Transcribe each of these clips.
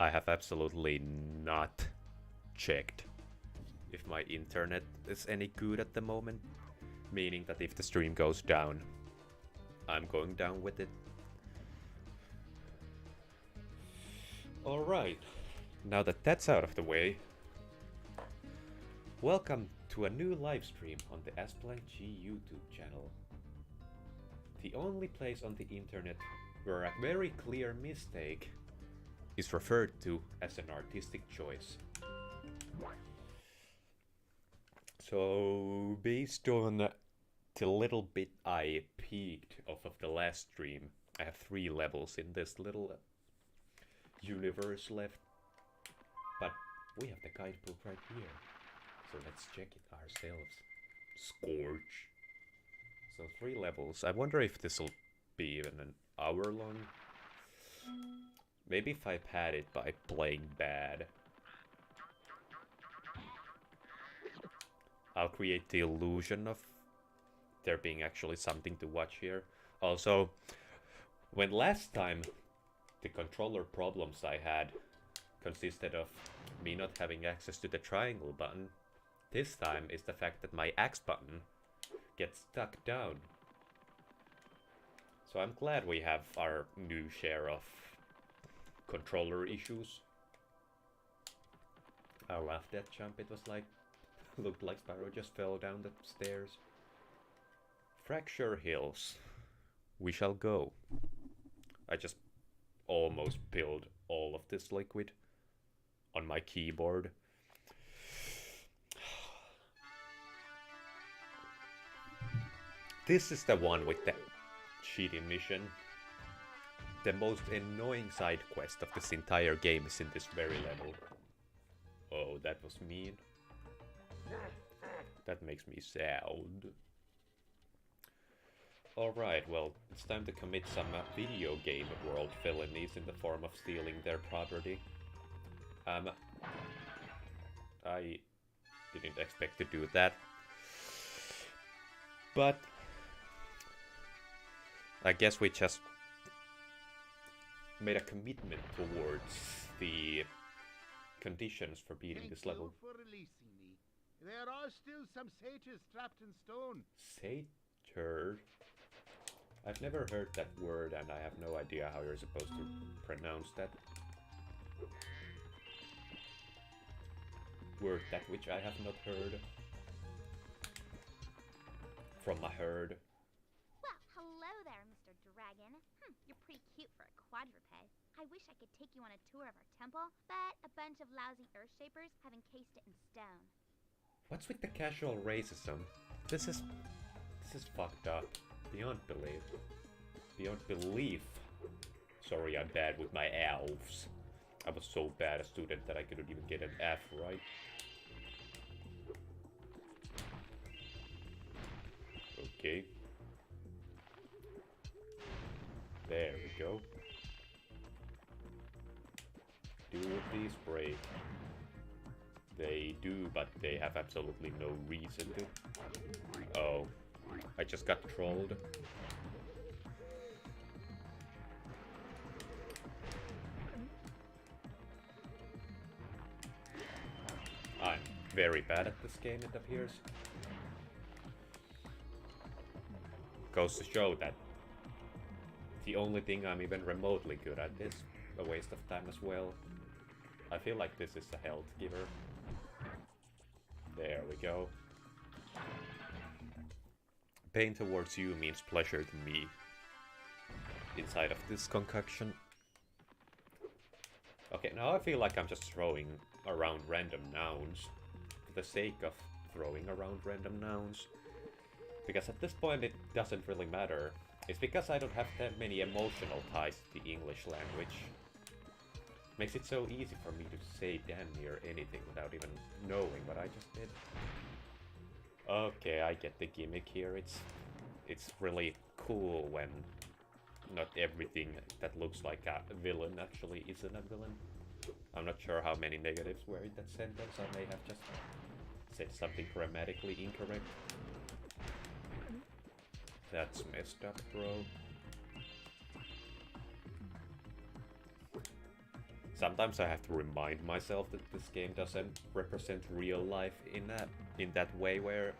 I have absolutely not checked if my internet is any good at the moment, meaning that if the stream goes down, I'm going down with it. Alright, now that that's out of the way, welcome to a new live stream on the G YouTube channel. The only place on the internet where a very clear mistake is referred to as an artistic choice. So, based on the little bit I peeked off of the last stream, I have 3 levels in this little universe left. But we have the guidebook right here, so let's check it ourselves. Scorch. So 3 levels. I wonder if this will be even an hour long. Maybe if I pad it by playing bad, I'll create the illusion of there being actually something to watch here. Also, when last time the controller problems I had consisted of me not having access to the triangle button, this time is the fact that my X button gets stuck down. So I'm glad we have our new share of controller issues. I love that jump. It was like, looked like Spyro just fell down the stairs. Fracture Hills. We shall go. I just almost spilled all of this liquid on my keyboard. This is the one with the cheating mission. The most annoying side quest of this entire game is in this very level. Oh, that was mean. That makes me sad. Alright, well, it's time to commit some video game world felonies in the form of stealing their property. I didn't expect to do that. But I guess we just made a commitment towards the conditions for beating this level. Thank you for releasing me. There are still some satyrs trapped in stone. Satyr? I've never heard that word and I have no idea how you're supposed to pronounce that word, that which I have not heard from a herd. Well, hello there, Mr. Dragon. You're pretty cute for a quadruped. I wish I could take you on a tour of our temple, but a bunch of lousy earth shapers have encased it in stone. What's with the casual racism? This is fucked up. Beyond belief. Beyond belief. Sorry, I'm bad with my elves. I was so bad a student that I couldn't even get an F right. Okay. There we go. Do these break? They do, but they have absolutely no reason to. Oh, I just got trolled. I'm very bad at this game, it appears. Goes to show that the only thing I'm even remotely good at is a waste of time as well. I feel like this is a health giver. There we go. Pain towards you means pleasure to me. Inside of this concoction. Okay, now I feel like I'm just throwing around random nouns for the sake of throwing around random nouns. Because at this point it doesn't really matter. It's because I don't have that many emotional ties to the English language. Makes it so easy for me to say damn near anything without even knowing what I just did. Okay, I get the gimmick here. It's really cool when not everything that looks like a villain actually isn't a villain. I'm not sure how many negatives were in that sentence. I may have just said something grammatically incorrect. That's messed up, bro. Sometimes I have to remind myself that this game doesn't represent real life in that way where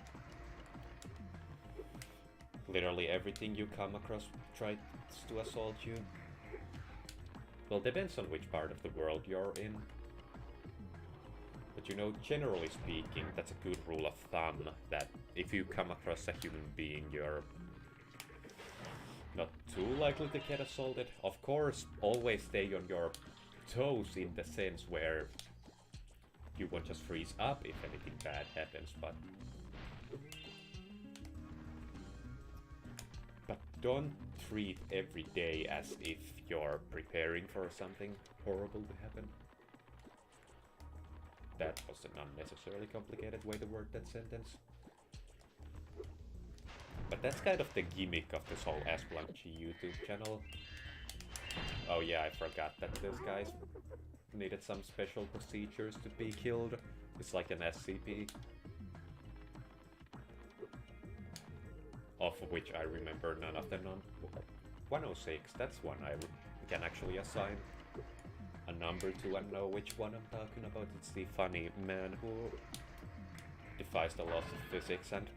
literally everything you come across tries to assault you. Well, depends on which part of the world you're in. But you know, generally speaking, that's a good rule of thumb, that if you come across a human being, you're not too likely to get assaulted. Of course, always stay on your toes in the sense where you won't just freeze up if anything bad happens, but don't treat every day as if you're preparing for something horrible to happen. That was an unnecessarily complicated way to word that sentence. But that's kind of the gimmick of this whole Asplunchy YouTube channel. Oh yeah, I forgot that those guys needed some special procedures to be killed. It's like an SCP. Of which I remember none of them on 106, that's one I can actually assign a number to and know which one I'm talking about. It's the funny man who defies the laws of physics and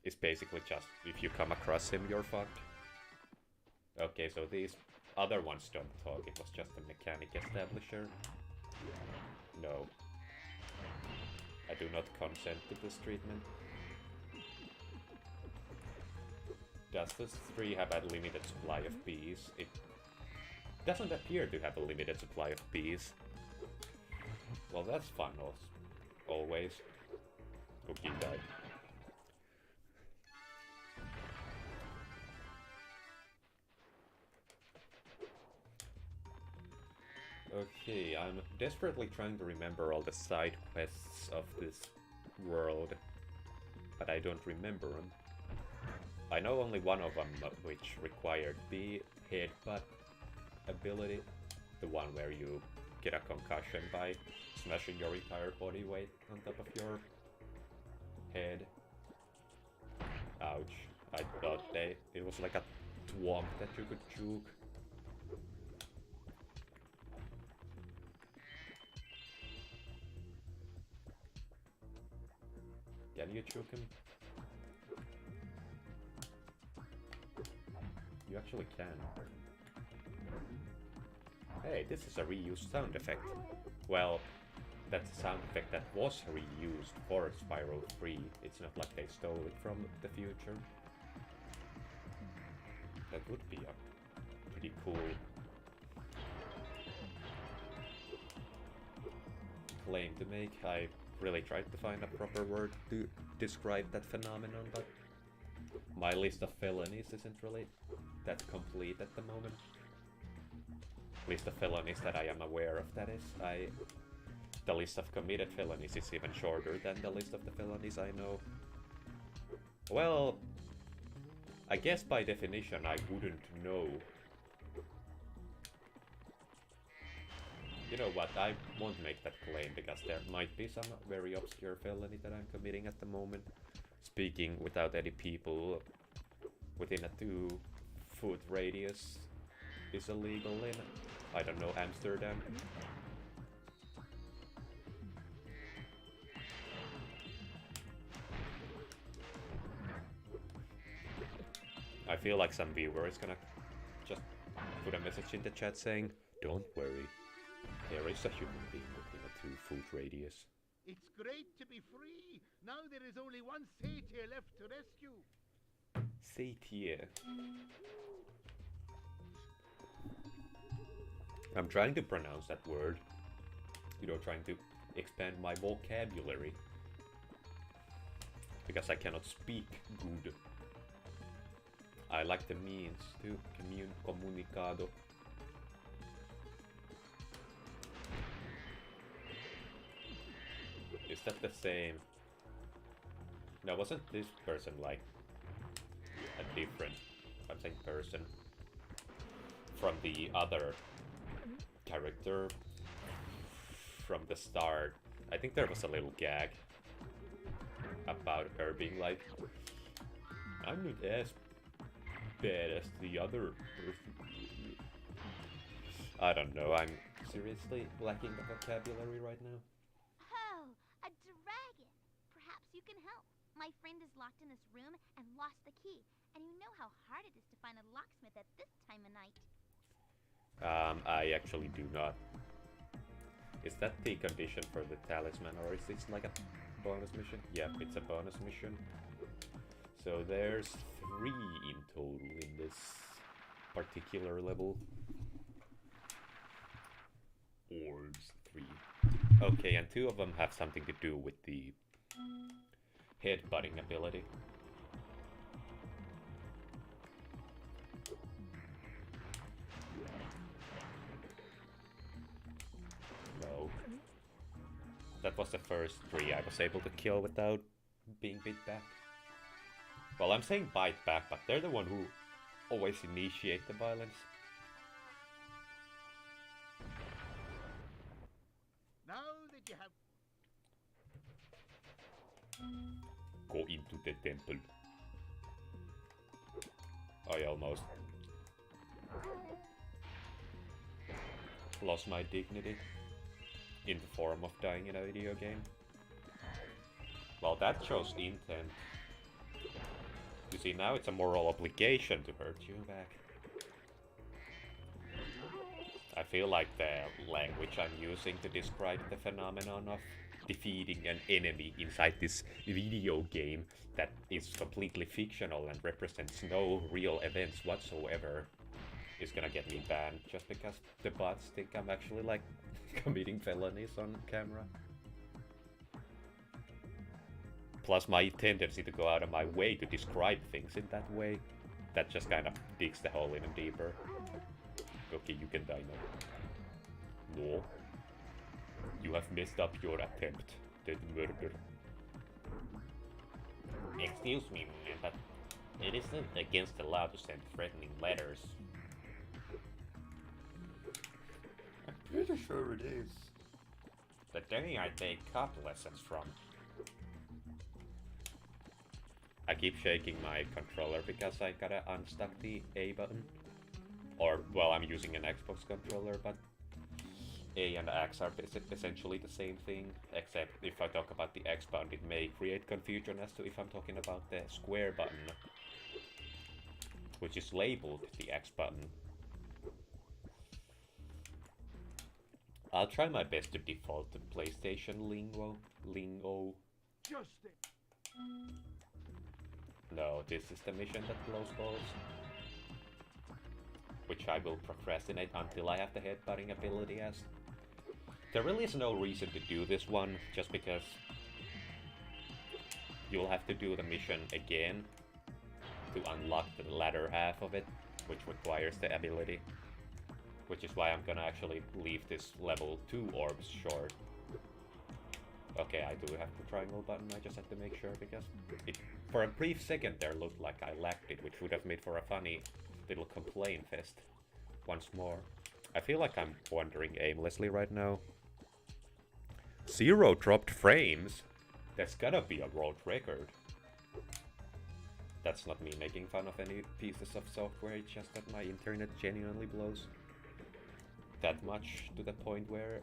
is basically just, if you come across him, you're fucked. Okay, so these other ones don't talk, it was just a mechanic establisher. No. I do not consent to this treatment. Does this tree have a limited supply of bees? It doesn't appear to have a limited supply of bees. Well, that's fun, always. Okay, died. Okay, I'm desperately trying to remember all the side quests of this world, but I don't remember them. I know only one of them, which required the headbutt ability, the one where you get a concussion by smashing your entire body weight on top of your head. Ouch. I thought it was like a twomp that you could juke. Can you juke him? You actually can. Hey, this is a reused sound effect. Well, that's a sound effect that was reused for Spyro 3. It's not like they stole it from the future. That would be a pretty cool claim to make. I really tried to find a proper word to describe that phenomenon, but my list of felonies isn't really that complete at the moment. List of felonies that I am aware of, that is. The list of committed felonies is even shorter than the list of the felonies I know. Well, I guess by definition I wouldn't know. You know what, I won't make that claim because there might be some very obscure felony that I'm committing at the moment. Speaking without any people within a 2-foot radius is illegal in, I don't know, Amsterdam. I feel like some viewer is gonna just put a message in the chat saying, "Don't worry, there is a human being within a 2-foot radius." It's great to be free. Now there is only one satyr left to rescue. Satyr. I'm trying to pronounce that word. You know, trying to expand my vocabulary. Because I cannot speak good. I like the means to comunicado. Is that the same? No, wasn't this person like a different, I'm saying person, from the other character from the start? I think there was a little gag about her being like, "I'm not as bad as the other person." I don't know, I'm seriously lacking the vocabulary right now. Oh, a dragon. Perhaps you can help. My friend is locked in this room and lost the key. And you know how hard it is to find a locksmith at this time of night. I actually do not. Is that the condition for the talisman, or is this like a bonus mission? Yep, it's a bonus mission. So there's 3 in total in this particular level. Orbs, 3. Okay, and 2 of them have something to do with the headbutting ability. No. That was the first 3 I was able to kill without being bit back. Well, I'm saying bite back, but they're the one who always initiate the violence. Now that you have... Go into the temple. I almost lost my dignity in the form of dying in a video game. Well, that shows intent. You see, now it's a moral obligation to hurt you back. I feel like the language I'm using to describe the phenomenon of defeating an enemy inside this video game that is completely fictional and represents no real events whatsoever is gonna get me banned just because the bots think I'm actually like committing felonies on camera. Plus my tendency to go out of my way to describe things in that way, that just kind of digs the hole even deeper. Okay, you can die now. No. You have messed up your attempt at murder. Excuse me, man, but it isn't against the law to send threatening letters. I'm pretty sure it is. The day I take cop lessons from. I keep shaking my controller because I gotta unstuck the A button. Or, well, I'm using an Xbox controller, but A and X are essentially the same thing, except if I talk about the X button, it may create confusion as to if I'm talking about the square button, which is labeled the X button. I'll try my best to default to PlayStation lingo. Just it. No, this is the mission that blows balls. Which I will procrastinate until I have the headbutting ability as. There really is no reason to do this one, just because you'll have to do the mission again to unlock the latter half of it, which requires the ability. Which is why I'm gonna actually leave this level 2 orbs short. Okay, I do have the triangle button, I just have to make sure, because it, for a brief second there, looked like I lacked it, which would have made for a funny little complaint fest. Once more. I feel like I'm wandering aimlessly right now. 0 dropped frames? That's gotta be a world record. That's not me making fun of any pieces of software, it's just that my internet genuinely blows that much to the point where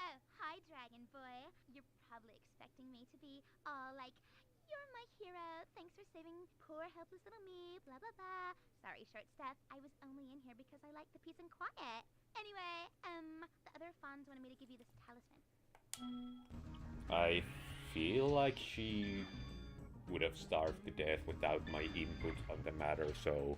Oh, hi, Dragon Boy. You're probably expecting me to be all like, you're my hero, thanks for saving poor helpless little me, blah blah blah. Sorry, short stuff, I was only in here because I like the peace and quiet. Anyway, the other fawns wanted me to give you this talisman. I feel like she would have starved to death without my input on the matter, so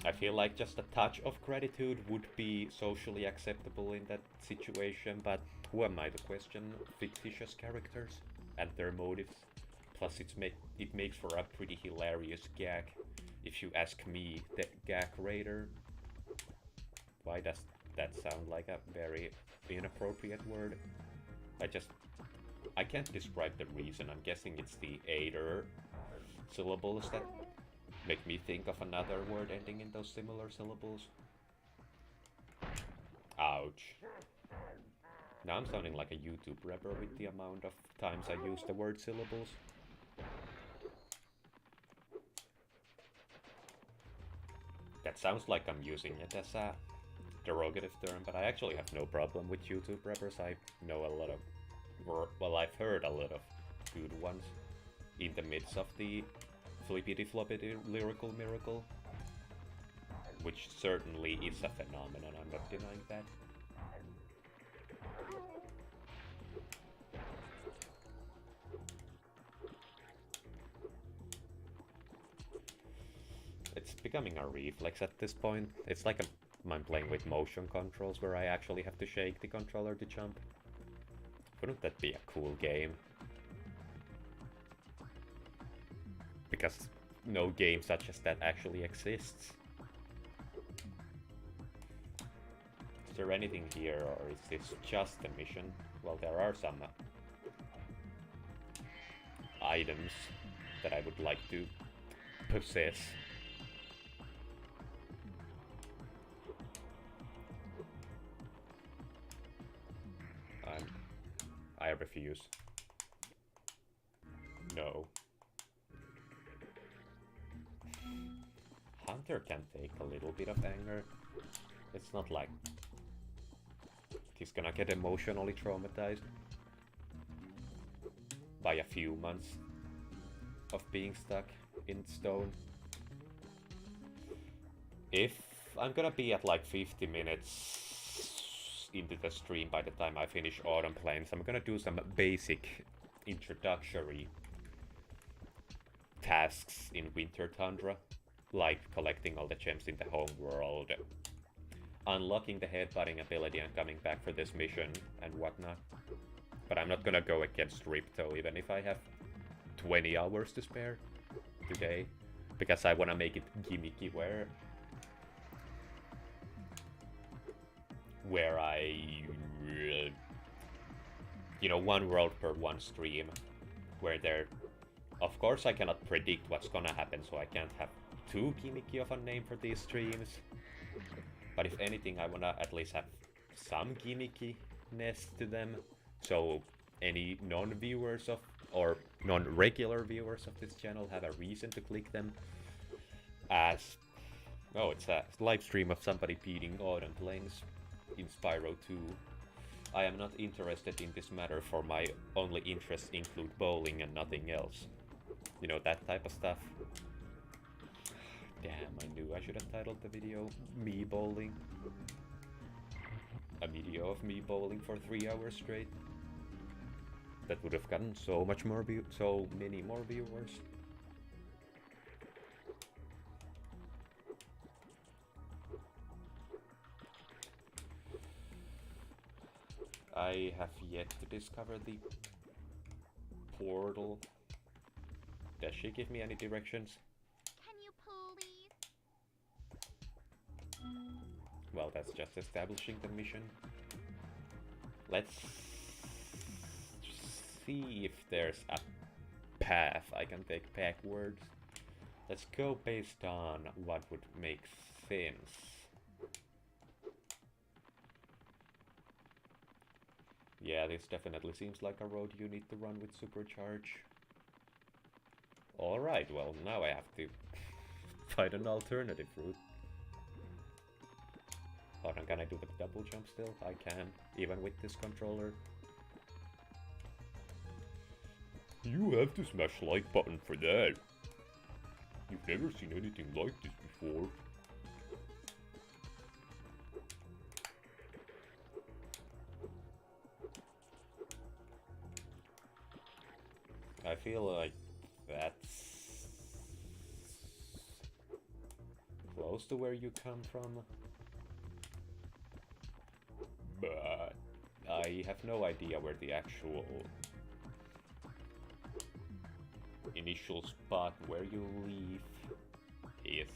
I feel like just a touch of gratitude would be socially acceptable in that situation, but who am I to question fictitious characters and their motives? Plus it makes for a pretty hilarious gag, if you ask me, the gag raider. Why does that sound like a very inappropriate word? I can't describe the reason. I'm guessing it's the aider syllables that make me think of another word ending in those similar syllables. Ouch. Now I'm sounding like a YouTube rapper with the amount of times I use the word syllables. That sounds like I'm using it as a derogative term, but I actually have no problem with YouTube rappers. I know a lot of, well, I've heard a lot of good ones in the midst of the flippity floppity lyrical miracle, which certainly is a phenomenon, I'm not denying that. It's becoming a reflex at this point. It's like I'm playing with motion controls where I actually have to shake the controller to jump. Wouldn't that be a cool game? Because no game such as that actually exists. Is there anything here, or is this just a mission? Well, there are some items that I would like to possess. I refuse. No. Hunter can take a little bit of anger. It's not like he's gonna get emotionally traumatized by a few months of being stuck in stone. If I'm gonna be at like 50 minutes into the stream by the time I finish Autumn Plains, I'm gonna do some basic introductory tasks in Winter Tundra, like collecting all the gems in the home world, unlocking the headbutting ability and coming back for this mission and whatnot. But I'm not gonna go against Ripto even if I have 20 hours to spare today, because I wanna make it gimmicky where I, you know, one world per one stream, where there, of course I cannot predict what's gonna happen, so I can't have too gimmicky of a name for these streams, but if anything I wanna at least have some gimmickiness to them, so any non-viewers of, or non-regular viewers of this channel have a reason to click them, as, oh, it's a live stream of somebody beating Autumn Plains in Spyro 2. I am not interested in this matter, for my only interests include bowling and nothing else. You know, that type of stuff. Damn, I knew I should have titled the video Me Bowling. A video of me bowling for 3 hours straight. That would have gotten so much more so many more viewers. I have yet to discover the portal. Does she give me any directions? Can you please? Well, that's just establishing the mission. Let's see if there's a path I can take backwards. Let's go based on what would make sense. Yeah, this definitely seems like a road you need to run with supercharge. Alright, well, now I have to find an alternative route. Hold on, can I do the double jump still? I can, even with this controller. You have to smash like button for that. You've never seen anything like this before. I feel like that's close to where you come from, but I have no idea where the actual initial spot where you leave is.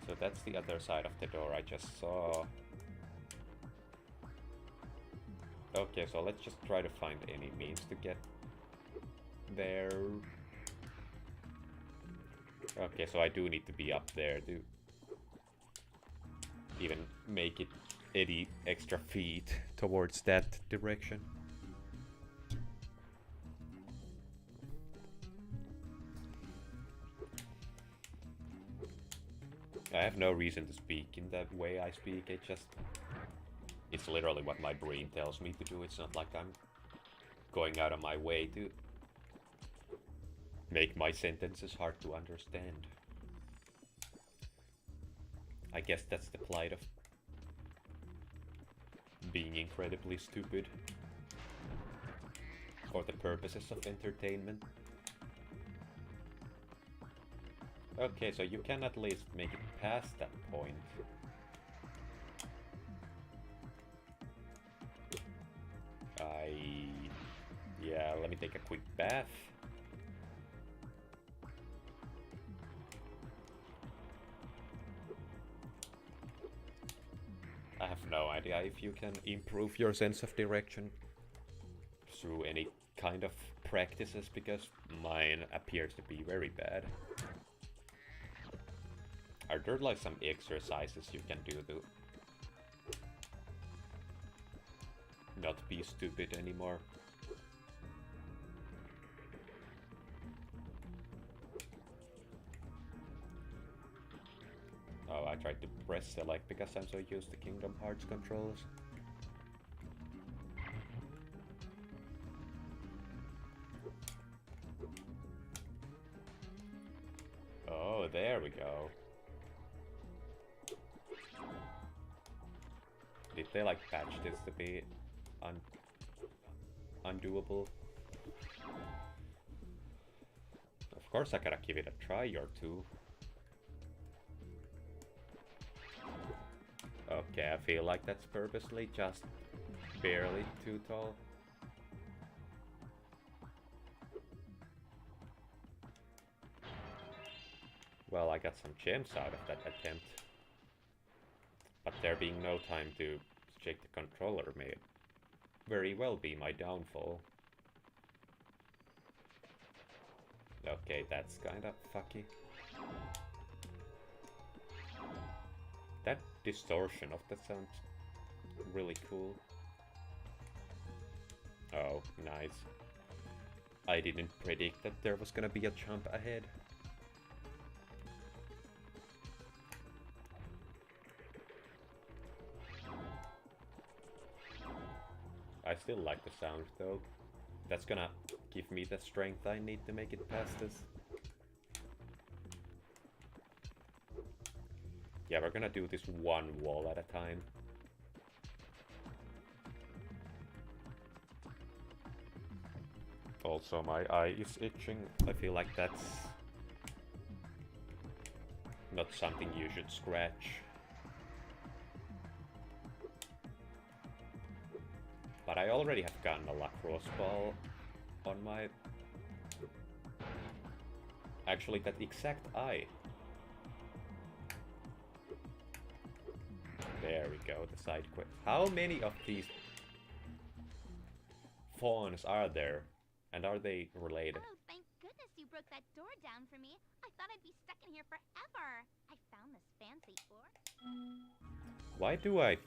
So that's the other side of the door I just saw. Okay, so let's just try to find any means to get there. Okay, so I do need to be up there to even make it any extra feet towards that direction. I have no reason to speak in that way I speak, it's literally what my brain tells me to do. It's not like I'm going out of my way to make my sentences hard to understand. I guess that's the plight of being incredibly stupid for the purposes of entertainment. Okay, so you can at least make it past that point. Yeah, let me take a quick bath. I have no idea if you can improve your sense of direction through any kind of practices, because mine appears to be very bad. Are there like some exercises you can do to not be stupid anymore? Oh, I tried to press select because I'm so used to Kingdom Hearts controls. Oh, there we go. Did they like patch this to be undoable? Of course I gotta give it a try or two. Okay, I feel like that's purposely just barely too tall. Well, I got some gems out of that attempt. But there being no time to check the controller may very well be my downfall. Okay, that's kinda fucky. That distortion of that sounds really cool. Oh, nice. I didn't predict that there was gonna be a jump ahead. I still like the sound though. That's gonna give me the strength I need to make it past this. Yeah, we're gonna do this one wall at a time. Also, my eye is itching. I feel like that's not something you should scratch. But I already have gotten a lacrosse ball on my... Actually, that exact eye. There we go, the side quest. How many of these fawns are there? And are they related? Oh, thank goodness you broke that door down for me. I thought I'd be stuck in here forever. I found this fancy orb. Why do I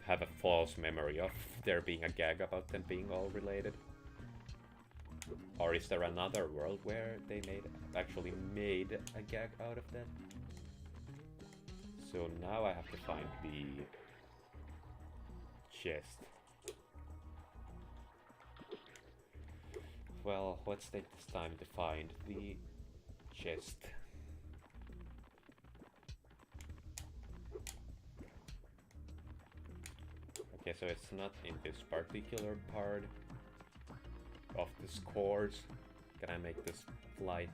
have a false memory of there being a gag about them being all related? Or is there another world where they actually made a gag out of that? So now I have to find the chest. Well, let's take this time to find the chest. Okay, so it's not in this particular part of this course. Can I make this fly?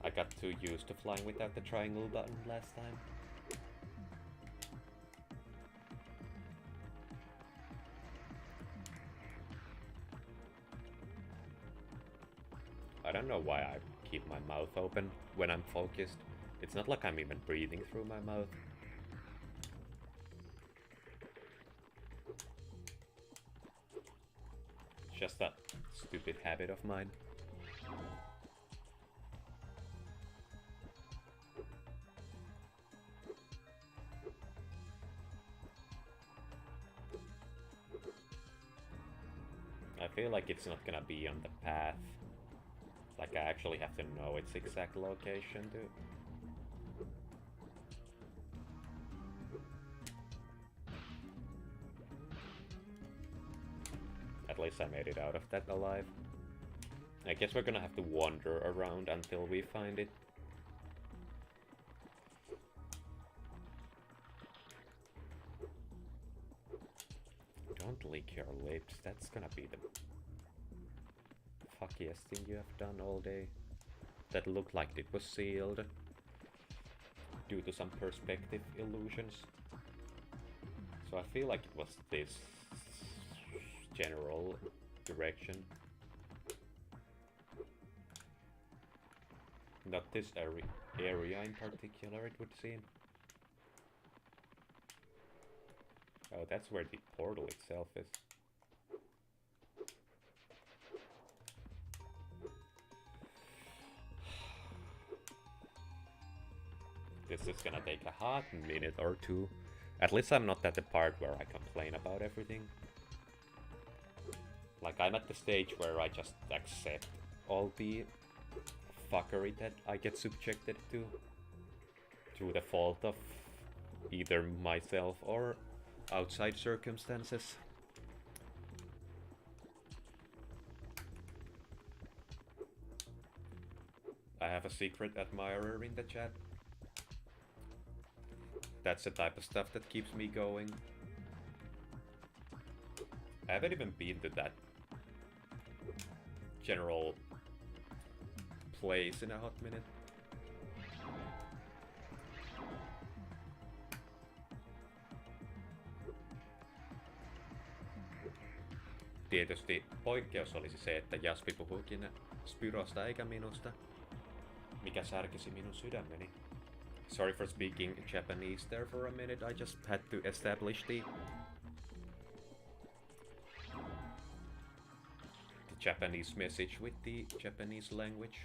I got too used to flying without the triangle button last time. I don't know why I keep my mouth open when I'm focused. It's not like I'm even breathing through my mouth. It's just that stupid habit of mine. I feel like it's not gonna be on the path. Like Like, I actually have to know its exact location to... At least I made it out of that alive. I guess we're gonna have to wander around until we find it. Don't lick your lips, that's gonna be the fuckiest thing you have done all day. That looked like it was sealed due to some perspective illusions. So I feel like it was this general direction. Not this area in particular, it would seem. Oh, that's where the portal itself is. This is gonna take a hot minute or two. At least I'm not at the part where I complain about everything. Like, I'm at the stage where I just accept all the fuckery that I get subjected to the fault of either myself or outside circumstances. I have a secret admirer in the chat. That's the type of stuff that keeps me going. I haven't even been to that general place in a hot minute. Tietysti poikkeus olisi se, että Jaspi puhuikin Spyrosta eikä minusta, mikä särkisi minun sydämeni. Sorry for speaking Japanese there for a minute, I just had to establish the Japanese message with the Japanese language.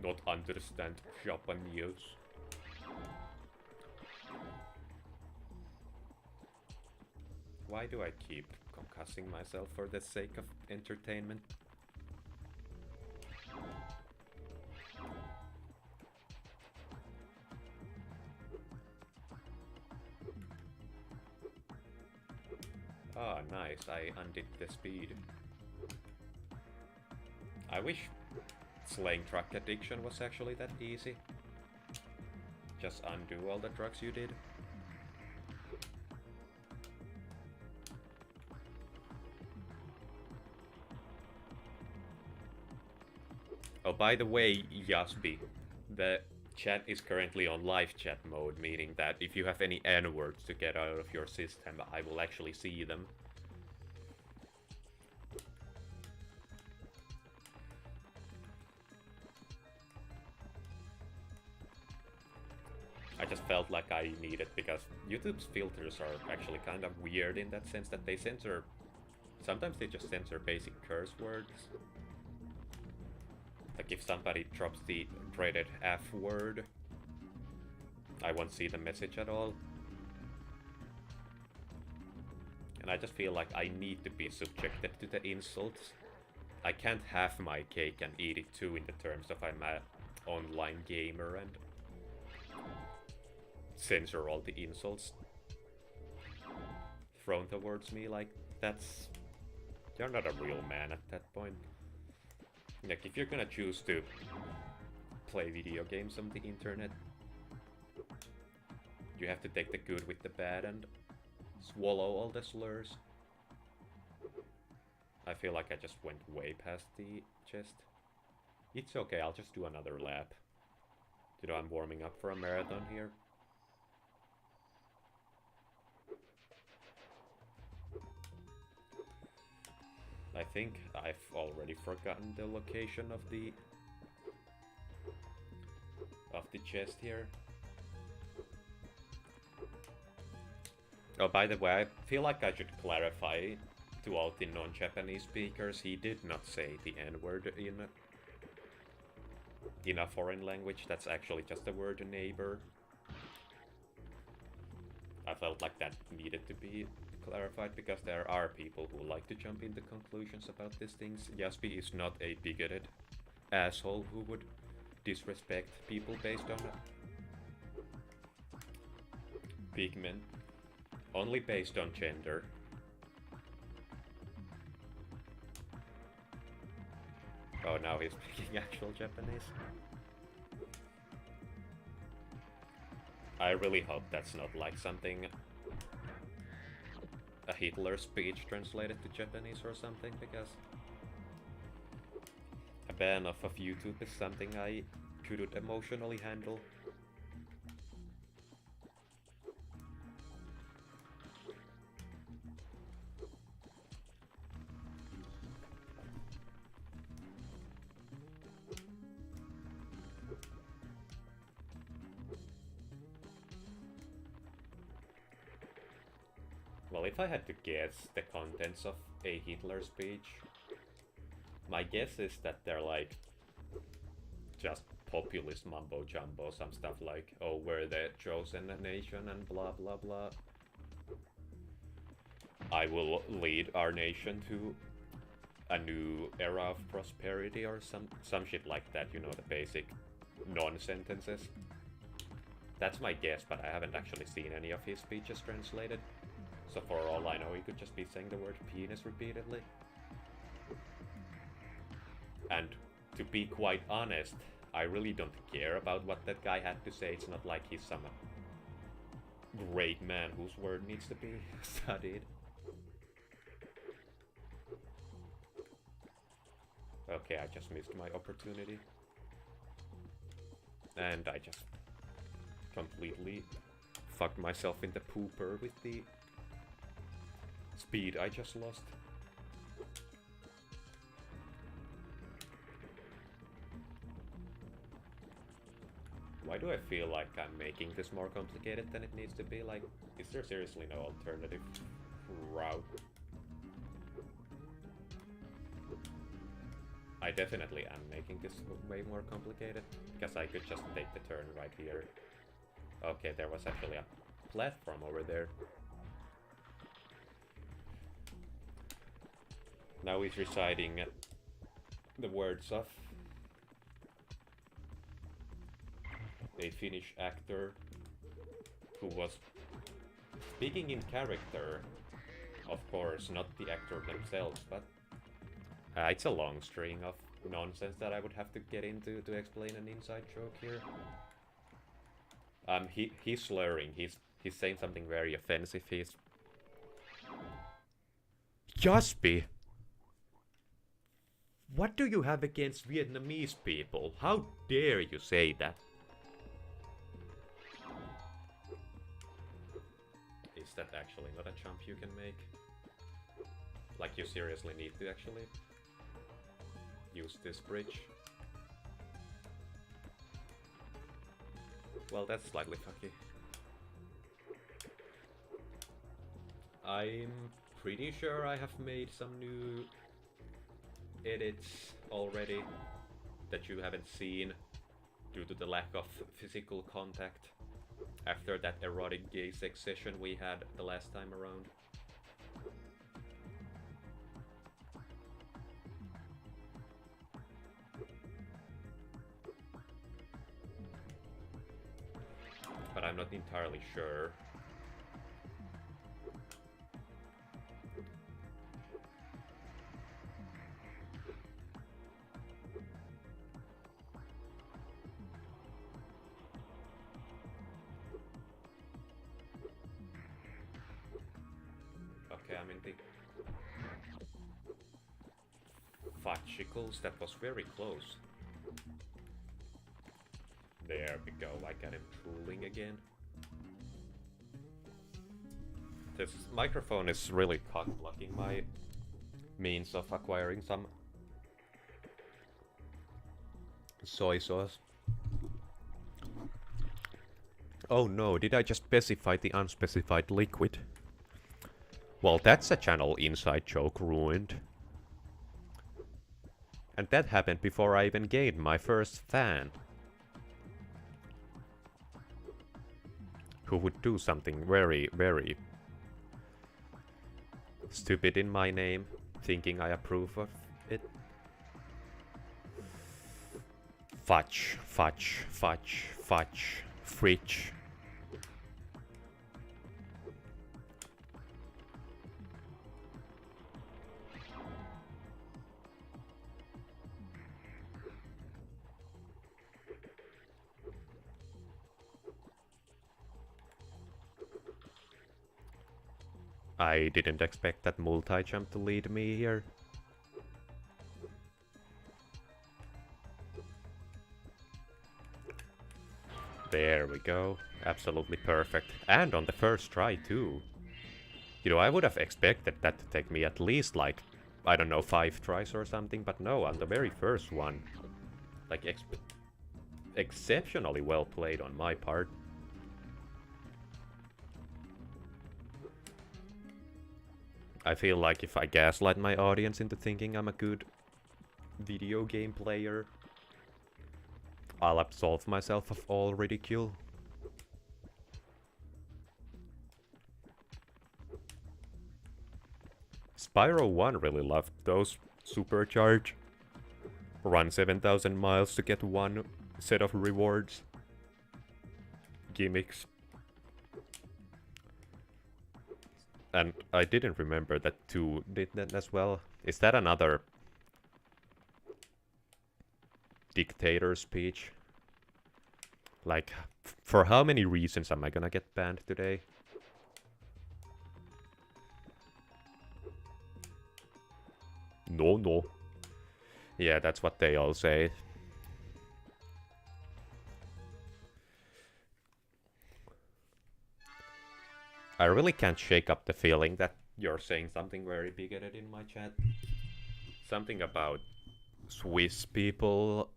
Not understand Japanese. Why do I keep concussing myself for the sake of entertainment? Ah, nice, I undid the speed. I wish slaying drug addiction was actually that easy. Just undo all the drugs you did. Oh, by the way, Yasby, the chat is currently on live chat mode, meaning that if you have any N-words to get out of your system, I will actually see them. I just felt like I needed, because YouTube's filters are actually kind of weird in that sense that they censor... Sometimes they just censor basic curse words. Like if somebody drops the dreaded F word, I won't see the message at all. And I just feel like I need to be subjected to the insults. I can't have my cake and eat it too in the terms of I'm an online gamer and censor all the insults thrown towards me. Like, that's... You're not a real man at that point. Like, if you're gonna choose to play video games on the internet, you have to take the good with the bad and swallow all the slurs. I feel like I just went way past the chest. It's okay, I'll just do another lap. You know, I'm warming up for a marathon here. I think I've already forgotten the location of the chest here. Oh, by the way, I feel like I should clarify to all the non-Japanese speakers, he did not say the N-word in a foreign language. That's actually just the word neighbor. I felt like that needed to be clarified because there are people who like to jump into conclusions about these things. Yasby is not a bigoted asshole who would disrespect people based on pigment, only based on gender. Oh, now he's speaking actual Japanese. I really hope that's not like something, a Hitler speech translated to Japanese or something, because a ban off of YouTube is something I couldn't emotionally handle. Well, if I had to guess the contents of a Hitler speech, my guess is that they're like just populist mumbo jumbo, some stuff like, oh, we're the chosen nation and blah blah blah. I will lead our nation to a new era of prosperity or some shit like that, you know, the basic non-sentences. That's my guess, but I haven't actually seen any of his speeches translated. So for all I know, he could just be saying the word penis repeatedly. And to be quite honest, I really don't care about what that guy had to say. It's not like he's some great man whose word needs to be studied. Okay, I just missed my opportunity. And I just completely fucked myself in the pooper with the speed I just lost. Why do I feel like I'm making this more complicated than it needs to be? Like, is there seriously no alternative route? I definitely am making this way more complicated, because I could just take the turn right here. Okay, there was actually a platform over there. Now he's reciting the words of a Finnish actor who was speaking in character, of course, not the actor themselves, but it's a long string of nonsense that I would have to get into to explain an inside joke here. He's slurring. He's saying something very offensive. He's Jaspi. What do you have against Vietnamese people? How dare you say that? Is that actually not a jump you can make? Like, you seriously need to actually use this bridge? Well, that's slightly fucky. I'm pretty sure I have made some new edits already that you haven't seen due to the lack of physical contact after that erotic gay sex session we had the last time around. But I'm not entirely sure. Okay, I'm in the fudgicles. That was very close. There we go, I got him drooling again. This microphone is really cock-blocking my means of acquiring some soy sauce. Oh no, did I just specify the unspecified liquid? Well, that's a channel inside joke ruined. And that happened before I even gained my first fan. who would do something very, very stupid in my name, thinking I approve of it. Fudge, fudge, fudge, fudge, fridge. I didn't expect that multi-jump to lead me here. There we go. Absolutely perfect. And on the first try too. You know, I would have expected that to take me at least like, I don't know, 5 tries or something, but no, on the very first one. Like, exceptionally well played on my part. I feel like if I gaslight my audience into thinking I'm a good video game player, I'll absolve myself of all ridicule. Spyro 1 really loved those supercharge. Run 7,000 miles to get one set of rewards. Gimmicks. And I didn't remember that 2 did that as well. Is that another dictator speech? Like, for how many reasons am I gonna get banned today? No, no. Yeah, that's what they all say. I really can't shake up the feeling that you're saying something very bigoted in my chat. Something about Swiss people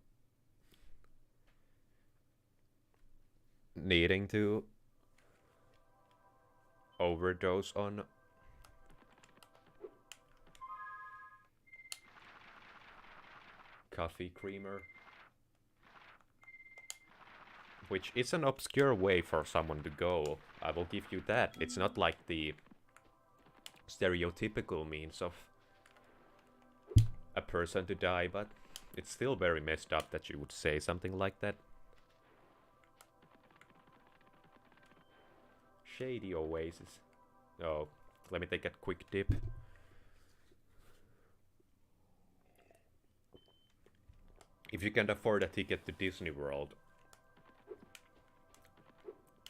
needing to overdose on coffee creamer. Which is an obscure way for someone to go. I will give you that. It's not like the stereotypical means of a person to die, but it's still very messed up that you would say something like that. Shady oasis. Oh, let me take a quick dip. If you can afford a ticket to Disney World,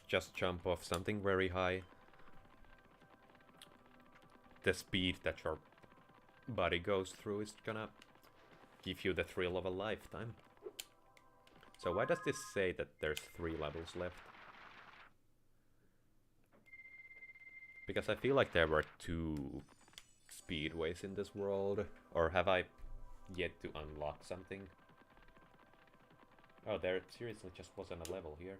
just jump off something very high. The speed that your body goes through is gonna give you the thrill of a lifetime. So why does this say that there's 3 levels left? Because I feel like there were 2 speedways in this world. Or have I yet to unlock something? Oh, there seriously just wasn't a level here.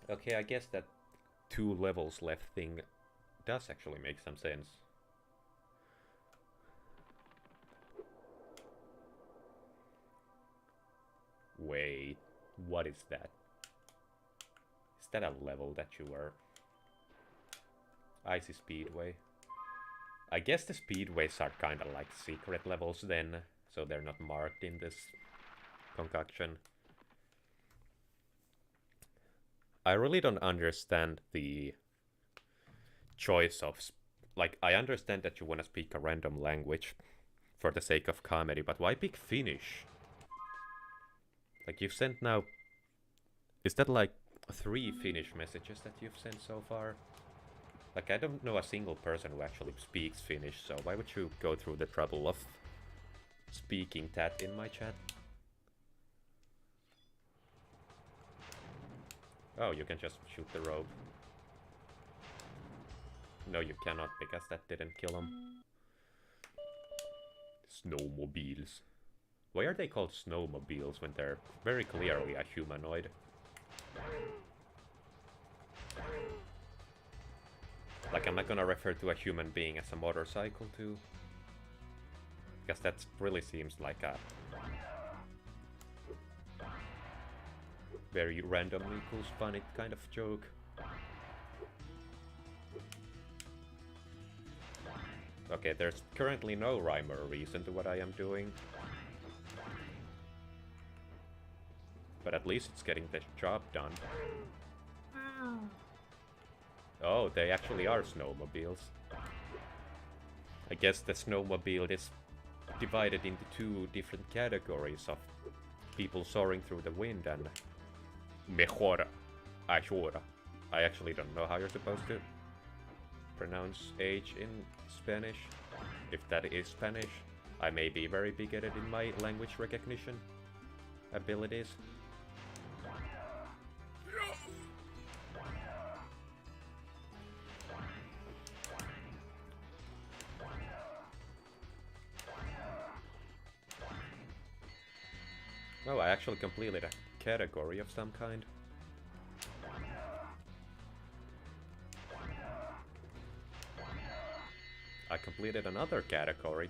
Okay, I guess that 2 levels left thing does actually make some sense. Wait, what is that? Is that a level that you were... Icy Speedway. I guess the speedways are kinda like secret levels then, so they're not marked in this concoction. I really don't understand the choice of... Like, I understand that you want to speak a random language for the sake of comedy, but why pick Finnish? Like, you've sent now... Is that like 3 Finnish messages that you've sent so far? Like, I don't know a single person who actually speaks Finnish, so why would you go through the trouble of speaking that in my chat? Oh, you can just shoot the rope. No, you cannot, because that didn't kill him. Snowmobiles. Why are they called snowmobiles when they're very clearly a humanoid? Like, am I gonna refer to a human being as a motorcycle too? Because that really seems like a very randomly equals funny kind of joke. Okay, there's currently no rhyme or reason to what I am doing. But at least it's getting the job done. Oh, they actually are snowmobiles. I guess the snowmobile is divided into two different categories of people soaring through the wind and mejora, ayora. I actually don't know how you're supposed to pronounce H in Spanish. If that is Spanish, I may be very bigoted in my language recognition abilities. Oh, I actually completed a category of some kind. I completed another category.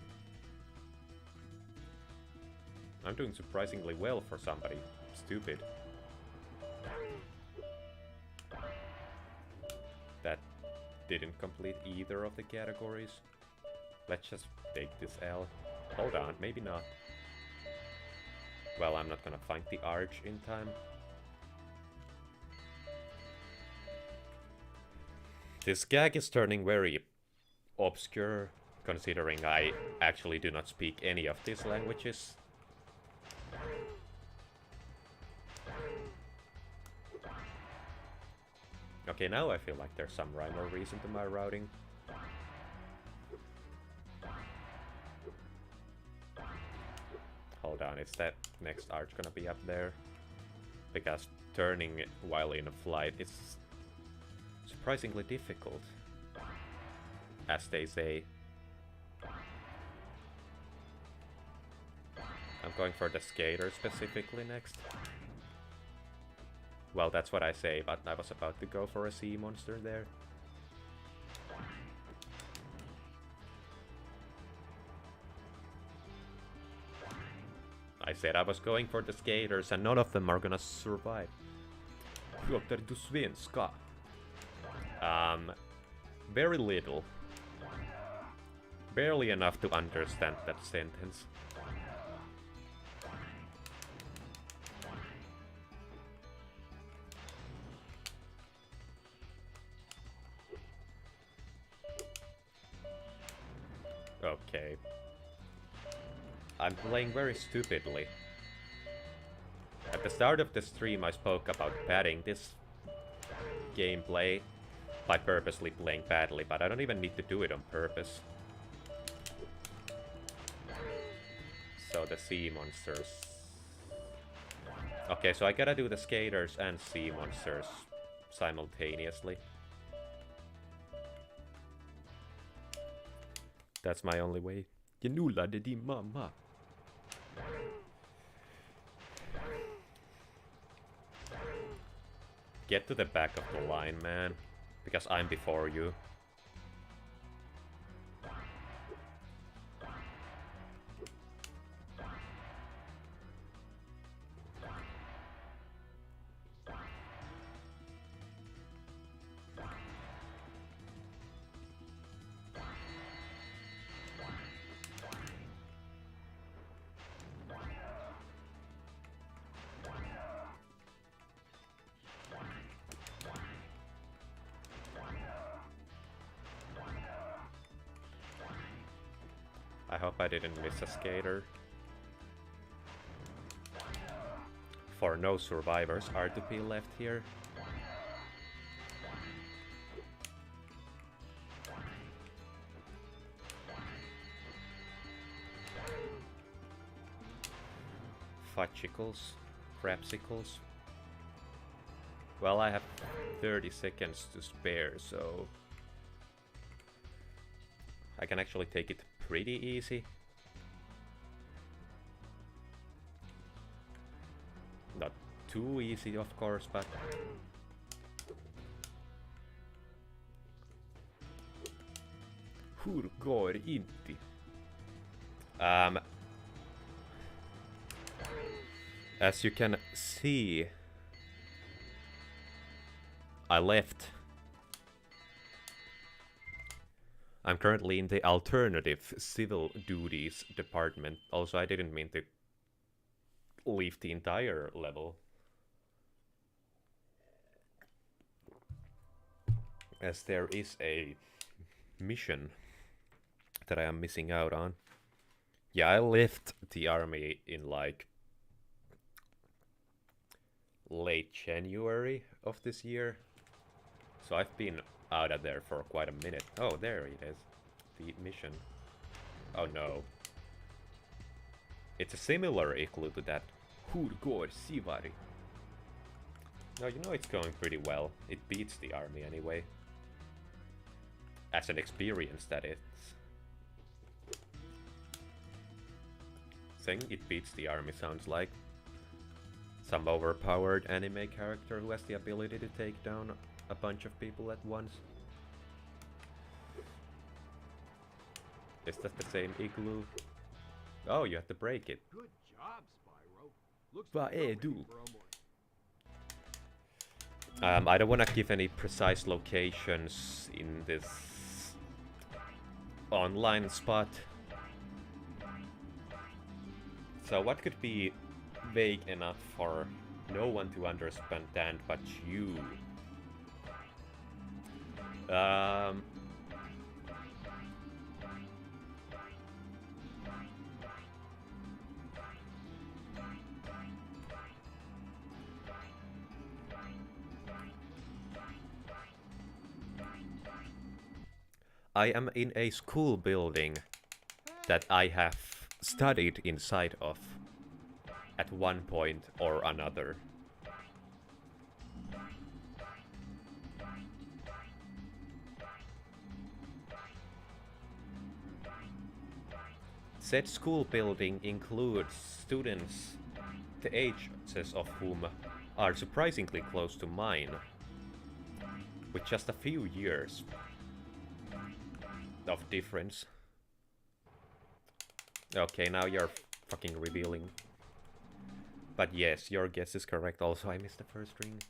I'm doing surprisingly well for somebody stupid. That didn't complete either of the categories. Let's just take this L. Hold on, maybe not. Well, I'm not gonna find the arch in time. This gag is turning very obscure, considering I actually do not speak any of these languages. Okay, now I feel like there's some rhyme or reason to my routing. Hold on, is that next arch gonna be up there? Because turning it while in a flight is surprisingly difficult, as they say. I'm going for the skater specifically next. Well, that's what I say, but I was about to go for a sea monster there. I said I was going for the skaters and none of them are gonna survive. Pratar du svenska? Very little. Barely enough to understand that sentence. Okay. I'm playing very stupidly. At the start of the stream I spoke about padding this gameplay by purposely playing badly, but I don't even need to do it on purpose. So the sea monsters. Okay, so I gotta do the skaters and sea monsters simultaneously. That's my only way. Jag nullade din mamma. Get to the back of the line, man. Because I'm before you. I hope I didn't miss a skater. For no survivors are to be left here. Fudgicles, crapsicles. Well, I have 30 seconds to spare, so I can actually take it pretty easy. Not too easy, of course, but hur går inte? As you can see, I left. I'm currently in the alternative civil duties department. Also, I didn't mean to leave the entire level, as there is a mission that I am missing out on. Yeah, I left the army in like late January of this year. So I've been out of there for quite a minute. Oh, there it is. The mission. Oh no. It's a similar igloo to that. Hurgård Sivari. No, you know it's going pretty well. It beats the army anyway. As an experience, that is. Saying it beats the army sounds like some overpowered anime character who has the ability to take down a bunch of people at once. Is that the same igloo? Oh, you have to break it. Good job, Spyro. Looks But, like you're do. ready for a more- I don't want to give any precise locations in this online spot. So what could be vague enough for no one to understand but you? I am in a school building that I have studied inside of at one point or another. Said school building includes students the ages of whom are surprisingly close to mine, with just a few years of difference. Okay, now you're fucking revealing. But yes, your guess is correct. Also, I missed the first ring.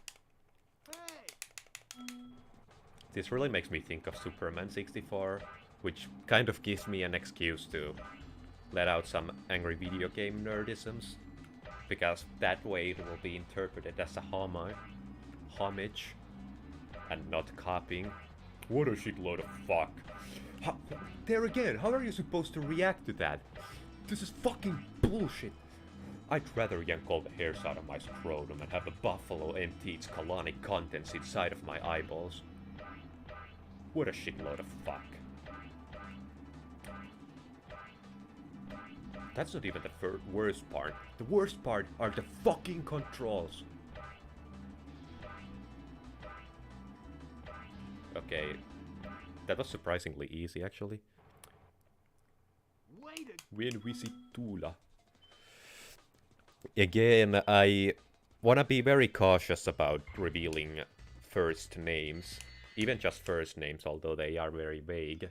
This really makes me think of Superman 64, which kind of gives me an excuse to let out some angry video game nerdisms, because that way it will be interpreted as a homage, and not copying. What a shitload of fuck. There again, how are you supposed to react to that? This is fucking bullshit. I'd rather yank all the hairs out of my scrotum and have a buffalo empty its colonic contents inside of my eyeballs. What a shitload of fuck. That's not even the worst part. The worst part are the fucking controls. Okay, that was surprisingly easy actually. When we see Tula. Again, I wanna be very cautious about revealing first names. Even just first names, although they are very vague.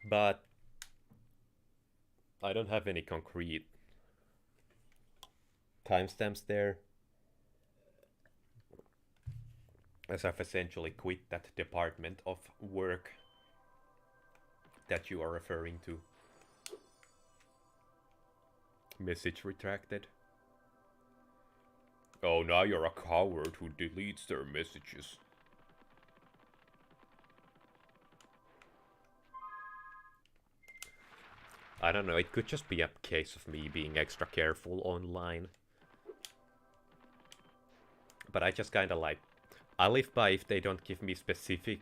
But I don't have any concrete timestamps there, as I've essentially quit that department of work that you are referring to. Message retracted. Oh, now you're a coward who deletes their messages. I don't know, it could just be a case of me being extra careful online. But I just kinda like, I live by if they don't give me specifically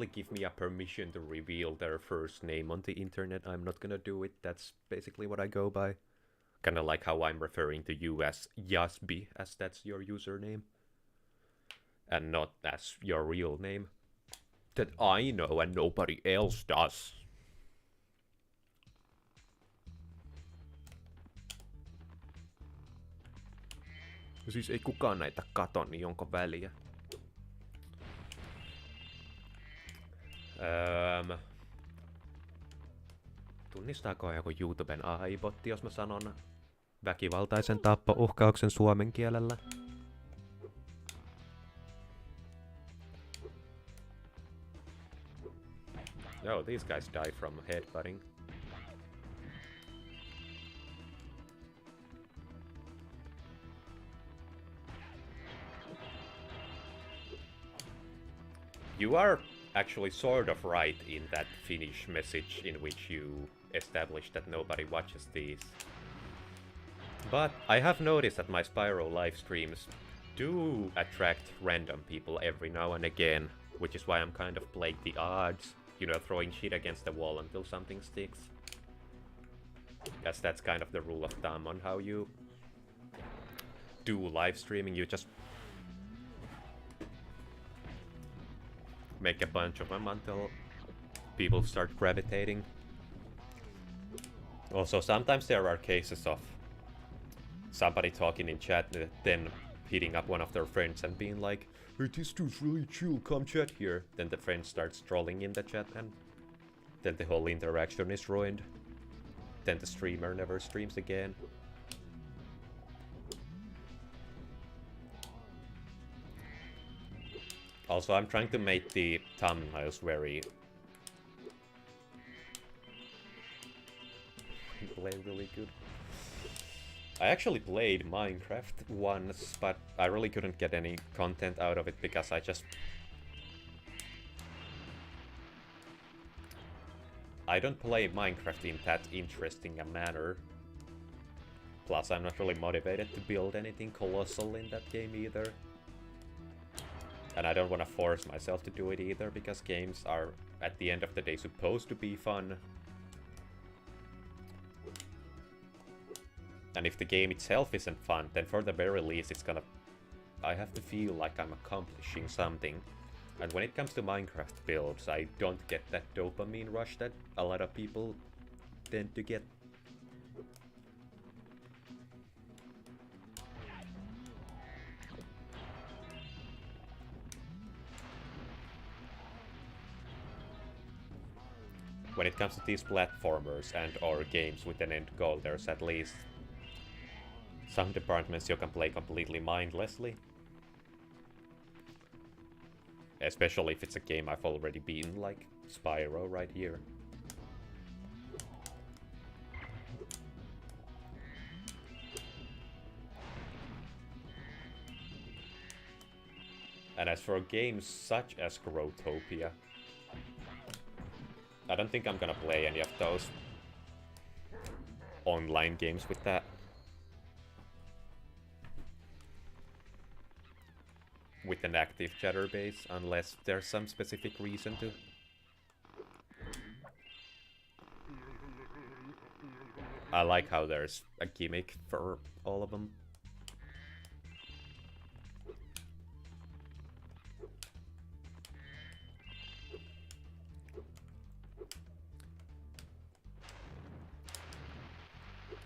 give me a permission to reveal their first name on the internet, I'm not gonna do it. That's basically what I go by. Kinda like how I'm referring to you as Yasby, as that's your username. And not as your real name. That I know and nobody else does. Siis ei kukaan näitä kato, niin onko väliä? Tunnistaako joku YouTuben AI-botti, jos mä sanon väkivaltaisen tappouhkauksen suomen kielellä. Yo, these guys die from headbutting. You are actually sort of right in that Finnish message in which you establish that nobody watches these. But I have noticed that my Spyro live streams do attract random people every now and again, which is why I'm kind of playing the odds, you know, throwing shit against the wall until something sticks. As that's kind of the rule of thumb on how you do live streaming. You just make a bunch of them until people start gravitating. Also, sometimes there are cases of somebody talking in chat, then hitting up one of their friends and being like, "Hey, this dude's really chill, come chat here." Then the friend starts trolling in the chat and then the whole interaction is ruined. Then the streamer never streams again. Also, I'm trying to make the thumbnails very... play really good. I actually played Minecraft once, but I really couldn't get any content out of it because I just... I don't play Minecraft in that interesting a manner. Plus, I'm not really motivated to build anything colossal in that game either. And I don't want to force myself to do it either, because games are, at the end of the day, supposed to be fun. And if the game itself isn't fun, then for the very least it's gonna... I have to feel like I'm accomplishing something. And when it comes to Minecraft builds, I don't get that dopamine rush that a lot of people tend to get. When it comes to these platformers and or games with an end goal, there's at least some departments you can play completely mindlessly. Especially if it's a game I've already beaten, like Spyro right here. And as for games such as Growtopia, I don't think I'm gonna play any of those online games with that. With an active chatter base, unless there's some specific reason to. I like how there's a gimmick for all of them.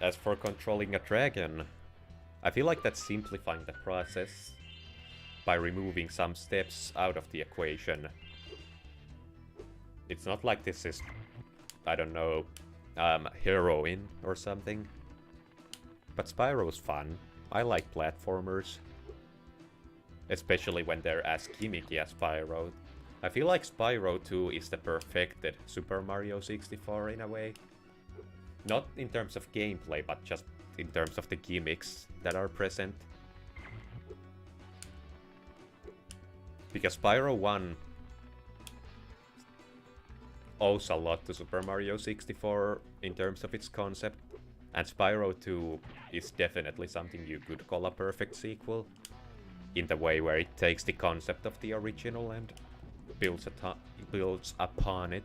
As for controlling a dragon, I feel like that's simplifying the process by removing some steps out of the equation. It's not like this is, I don't know, heroine or something. But Spyro's fun. I like platformers. Especially when they're as gimmicky as Spyro. I feel like Spyro 2 is the perfected Super Mario 64 in a way. Not in terms of gameplay, but just in terms of the gimmicks that are present. Because Spyro 1 owes a lot to Super Mario 64 in terms of its concept, and Spyro 2 is definitely something you could call a perfect sequel, in the way where it takes the concept of the original and builds upon it.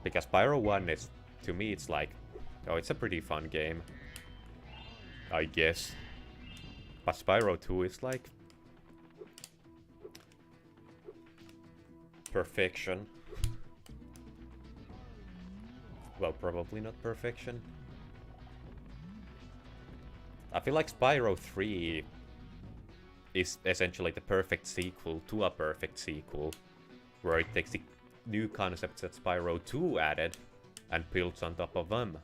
Because Spyro 1 is, to me, it's like, oh, it's a pretty fun game, I guess. But Spyro 2 is like perfection. Well, probably not perfection. I feel like Spyro 3 is essentially the perfect sequel to a perfect sequel, where it takes the new concepts that Spyro 2 added and builds on top of them.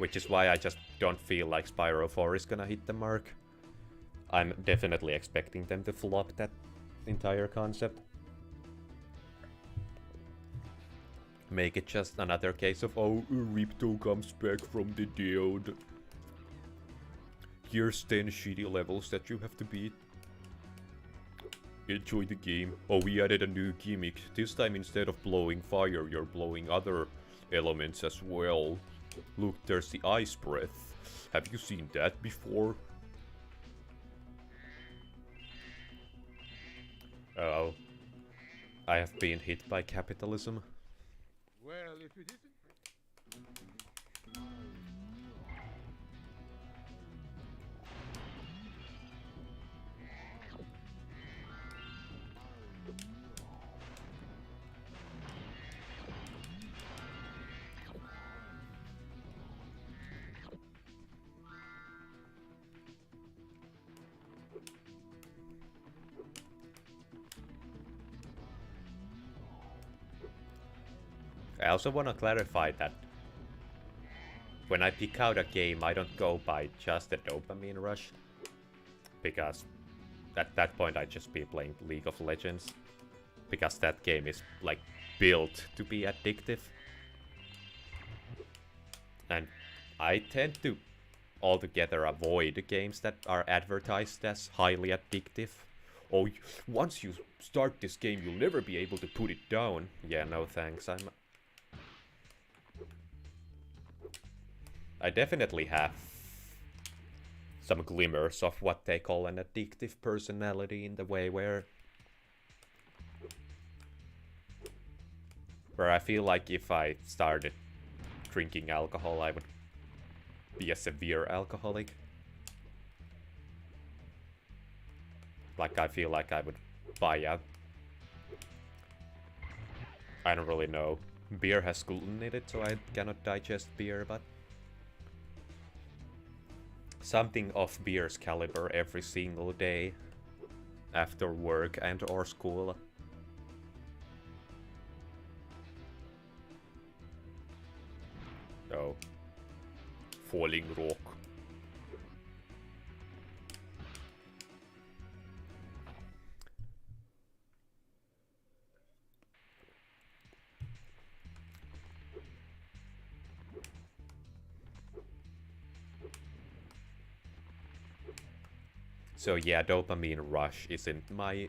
Which is why I just don't feel like Spyro 4 is gonna hit the mark. I'm definitely expecting them to flop that entire concept. Make it just another case of, oh, Ripto comes back from the dead. Here's 10 shitty levels that you have to beat. Enjoy the game. Oh, we added a new gimmick. This time instead of blowing fire, you're blowing other elements as well. Look, there's the ice breath. Have you seen that before? Oh. I have been hit by capitalism. Well, if it isn't... I also want to clarify that when I pick out a game, I don't go by just the dopamine rush. Because at that point I'd just be playing League of Legends. Because that game is like built to be addictive. And I tend to altogether avoid games that are advertised as highly addictive. Oh, once you start this game, you'll never be able to put it down. Yeah, no thanks. I definitely have some glimmers of what they call an addictive personality in the way where I feel like if I started drinking alcohol, I would be a severe alcoholic. Like, I feel like I would buy out. I don't really know. Beer has gluten in it, so I cannot digest beer, but something of beer's caliber every single day after work and or school. Oh. Falling rock. So yeah, dopamine rush isn't my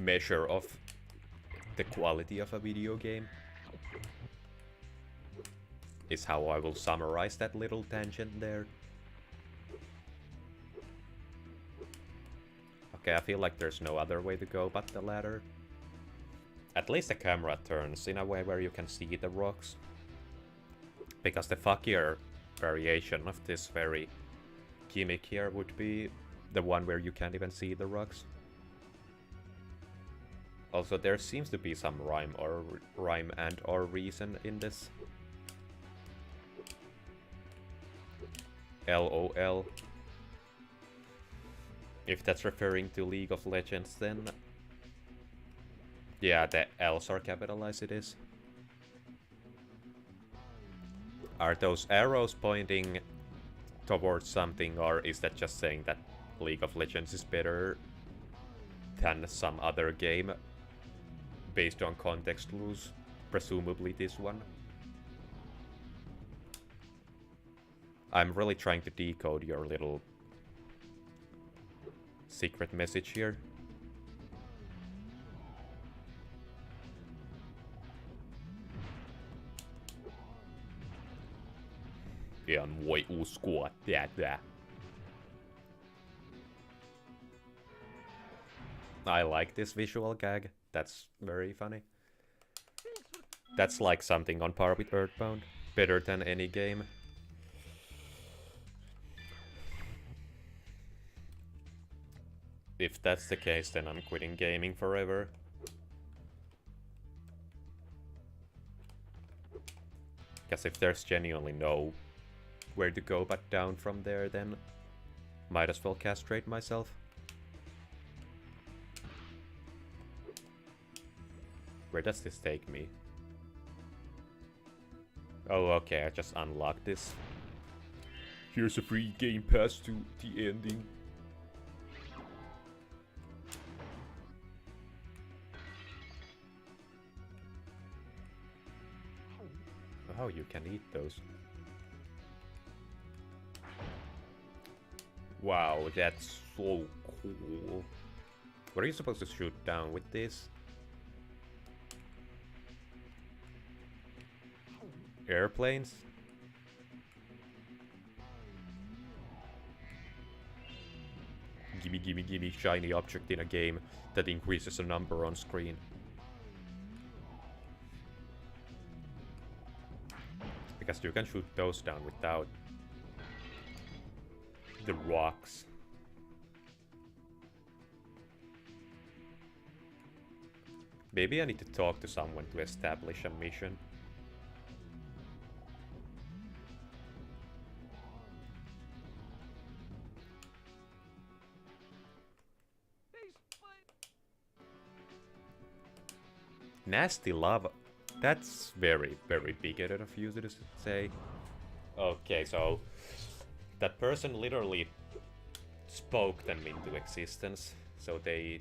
measure of the quality of a video game. Is how I will summarize that little tangent there. Okay, I feel like there's no other way to go but the ladder. At least the camera turns in a way where you can see the rocks. Because the fuckier variation of this very gimmick here would be the one where you can't even see the rocks. Also, there seems to be some rhyme and or reason in this. LOL. If that's referring to League of Legends, then yeah, the L's are capitalized, it is. Are those arrows pointing towards something, or is that just saying that League of Legends is better than some other game based on context clues? Presumably this one. I'm really trying to decode your little secret message here. En voi uskoa tätä. I like this visual gag. That's very funny. That's like something on par with Earthbound. Better than any game. If that's the case, then I'm quitting gaming forever. Because if there's genuinely no where to go but down from there, then might as well castrate myself. Where does this take me? Oh, okay, I just unlocked this. Here's a free game pass to the ending. Oh, you can eat those. Wow, that's so cool. What are you supposed to shoot down with this? Airplanes? Gimme, gimme, gimme shiny object in a game that increases a number on screen. Because you can shoot those down without the rocks. Maybe I need to talk to someone to establish a mission. Nasty lava. That's very, very bigoted of you to say. Okay, so that person literally spoke them into existence. So they...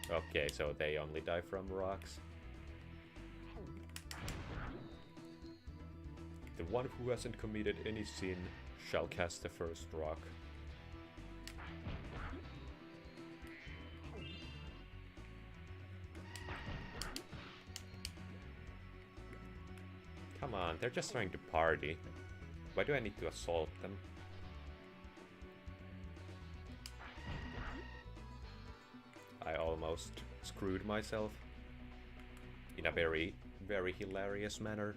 Okay, so they only die from rocks. The one who hasn't committed any sin shall cast the first rock. Come on, they're just trying to party. Why do I need to assault them? I almost screwed myself. In a very, very hilarious manner.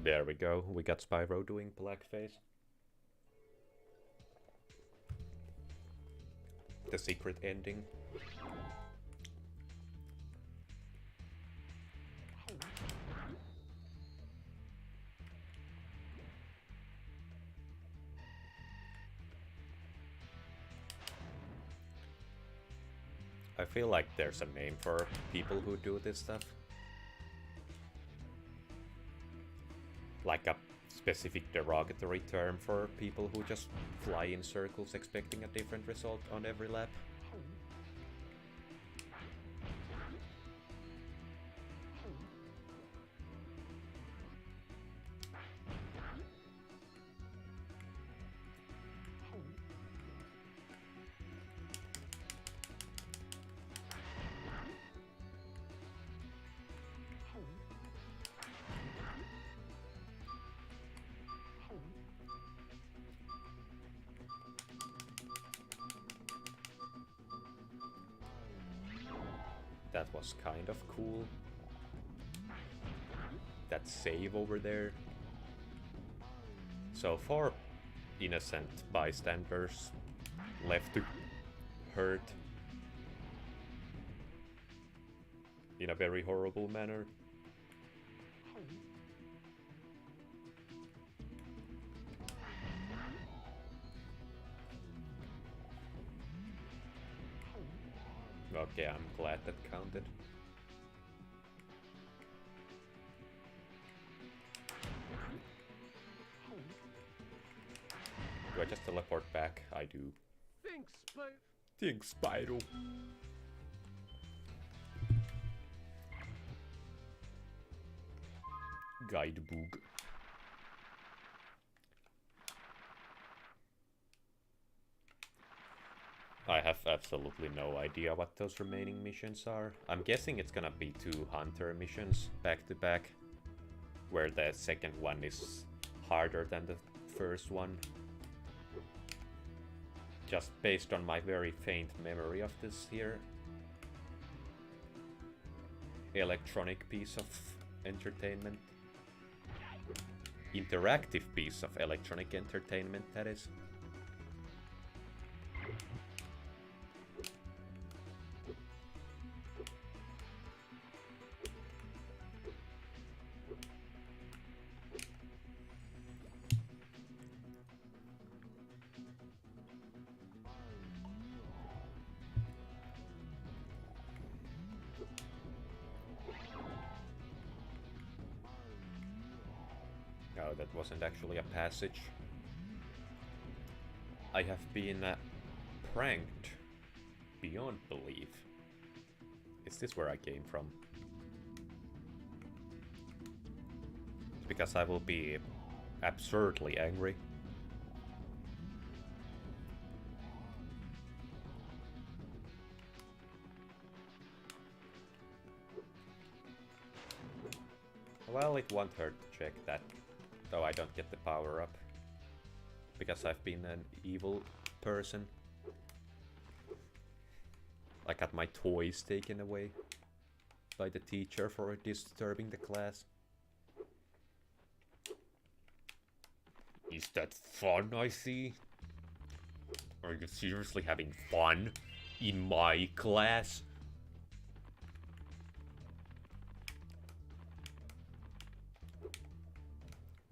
There we go, we got Spyro doing blackface. The secret ending. I feel like there's a name for people who do this stuff. Like a specific derogatory term for people who just fly in circles expecting a different result on every lap. That was kind of cool. That save over there. So 4 innocent bystanders left to hurt in a very horrible manner. Okay, I'm glad that counted. Do I just teleport back? I do. Thanks, Spyro. Guidebook. I have absolutely no idea what those remaining missions are. I'm guessing it's gonna be 2 hunter missions back to back, where the second one is harder than the first one. Just based on my very faint memory of this here electronic piece of entertainment. Interactive piece of electronic entertainment, that is. no, that wasn't actually a passage. I have been pranked beyond belief. Is this where I came from? It's because I will be absurdly angry. Well, it won't hurt to check that, though I don't get the power up. Because I've been an evil person. I got my toys taken away by the teacher for disturbing the class. Is that fun, I see? Are you seriously having fun in my class?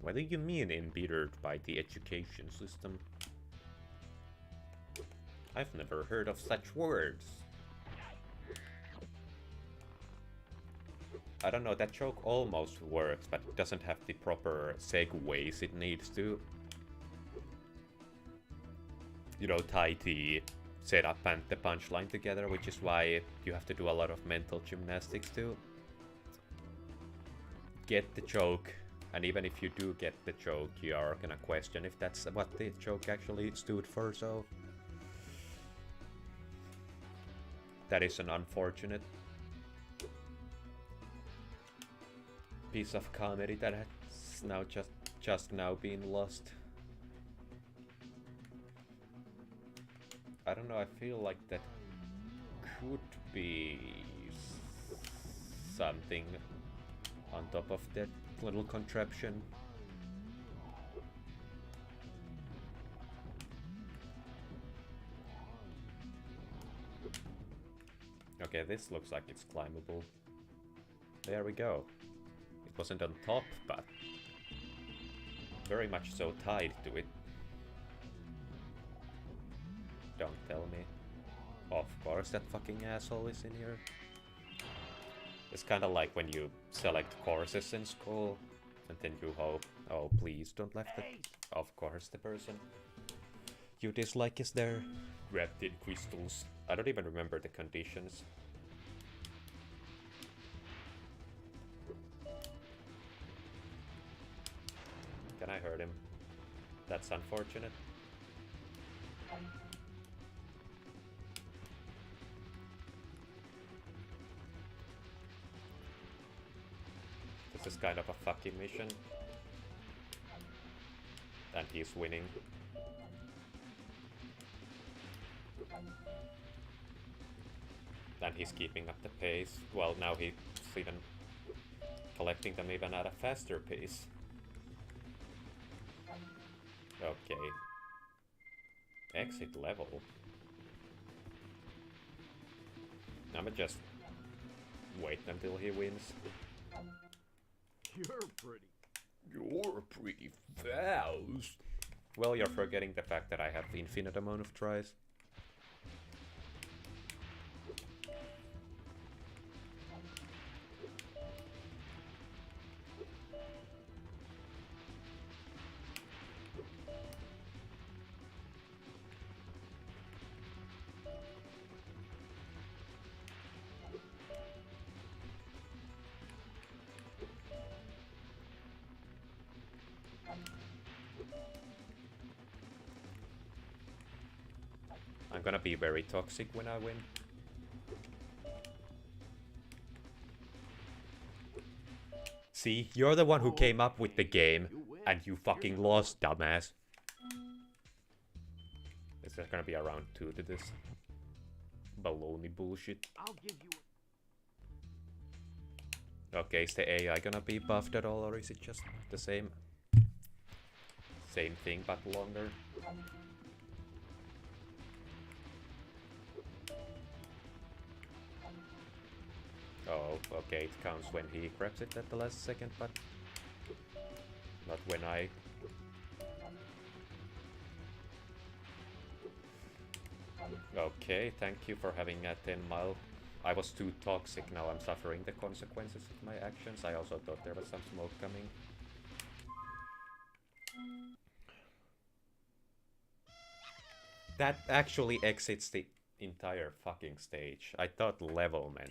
What do you mean embittered by the education system? I've never heard of such words. I don't know, that joke almost works, but it doesn't have the proper segues it needs to. You know, tie the setup and the punchline together, which is why you have to do a lot of mental gymnastics to get the joke. And even if you do get the joke, you are gonna question if that's what the joke actually stood for, so... That is an unfortunate piece of comedy that has now just now been lost. I don't know, I feel like that could be something on top of that little contraption. Okay, this looks like it's climbable. There we go. It wasn't on top, but very much so tied to it. Don't tell me. Of course that fucking asshole is in here. It's kind of like when you select courses in school, and then you hope, oh please don't left it. Of course the person you dislike is there. Wrapped in crystals. I don't even remember the conditions. Can I hurt him? That's unfortunate. This is kind of a fucking mission. And he's winning. And he's keeping up the pace. Well, now he's even collecting them even at a faster pace. Okay. Exit level. I'ma just wait until he wins. You're pretty. You're pretty fast. Well, you're forgetting the fact that I have infinite amount of tries. I'm gonna be very toxic when I win. See, you're the one who came up with the game, and you fucking lost, dumbass. Is there gonna be a round 2 to this baloney bullshit? I'll give you. Okay, is the AI gonna be buffed at all, or is it just the same thing but longer? Oh, okay, it counts when he grabs it at the last second, but not when I... Okay, thank you for having a 10-mile... I was too toxic, now I'm suffering the consequences of my actions. I also thought there was some smoke coming. That actually exits the entire fucking stage. I thought level meant...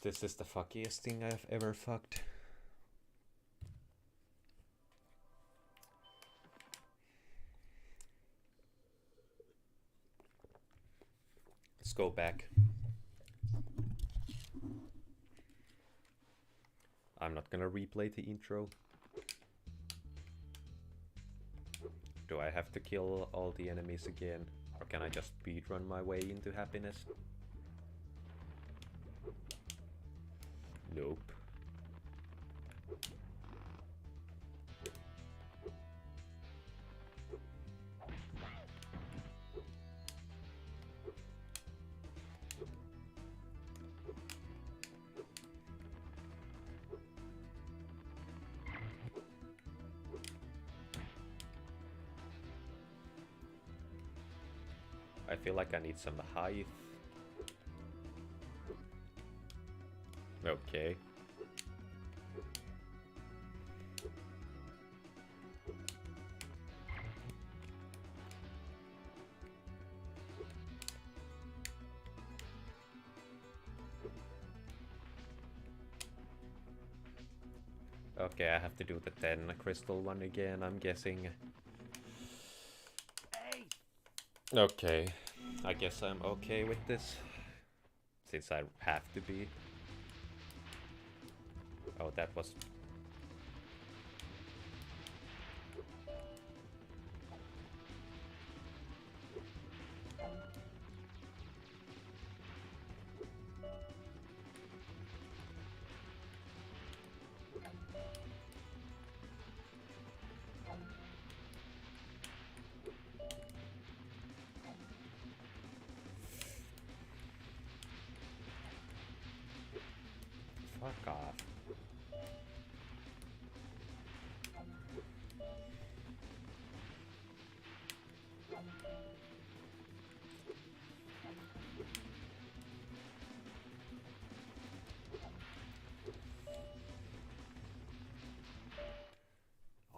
This is the fuckiest thing I've ever fucked. Let's go back. I'm not gonna replay the intro. Do I have to kill all the enemies again? Or can I just speedrun my way into happiness? Nope. I feel like I need some height. Okay. Okay, I have to do the 10 crystal one again, I'm guessing. Hey! Okay, I guess I'm okay with this. Since I have to be. Oh, that was... Fuck off.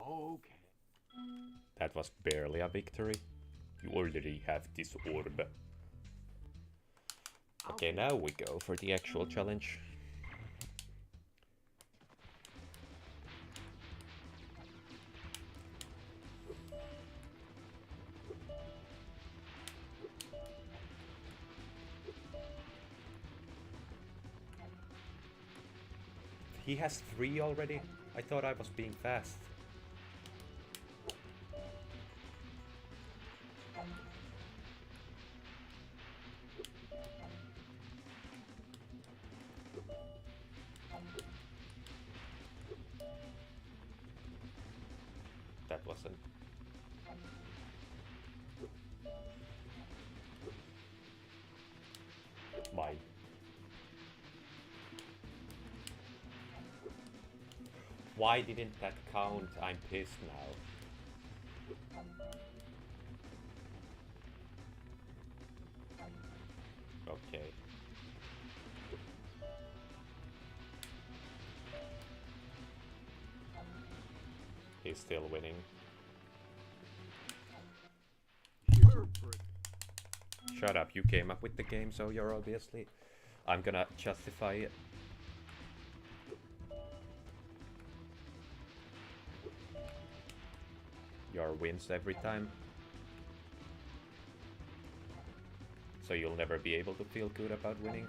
Okay. That was barely a victory. You already have this orb. Okay, now we go for the actual challenge. He has 3 already? I thought I was being fast. That wasn't... Mine. Why didn't that count? I'm pissed now. Okay. He's still winning. You're pretty. Shut up, you came up with the game, so you're obviously... I'm gonna justify it. Your wins every time. So you'll never be able to feel good about winning.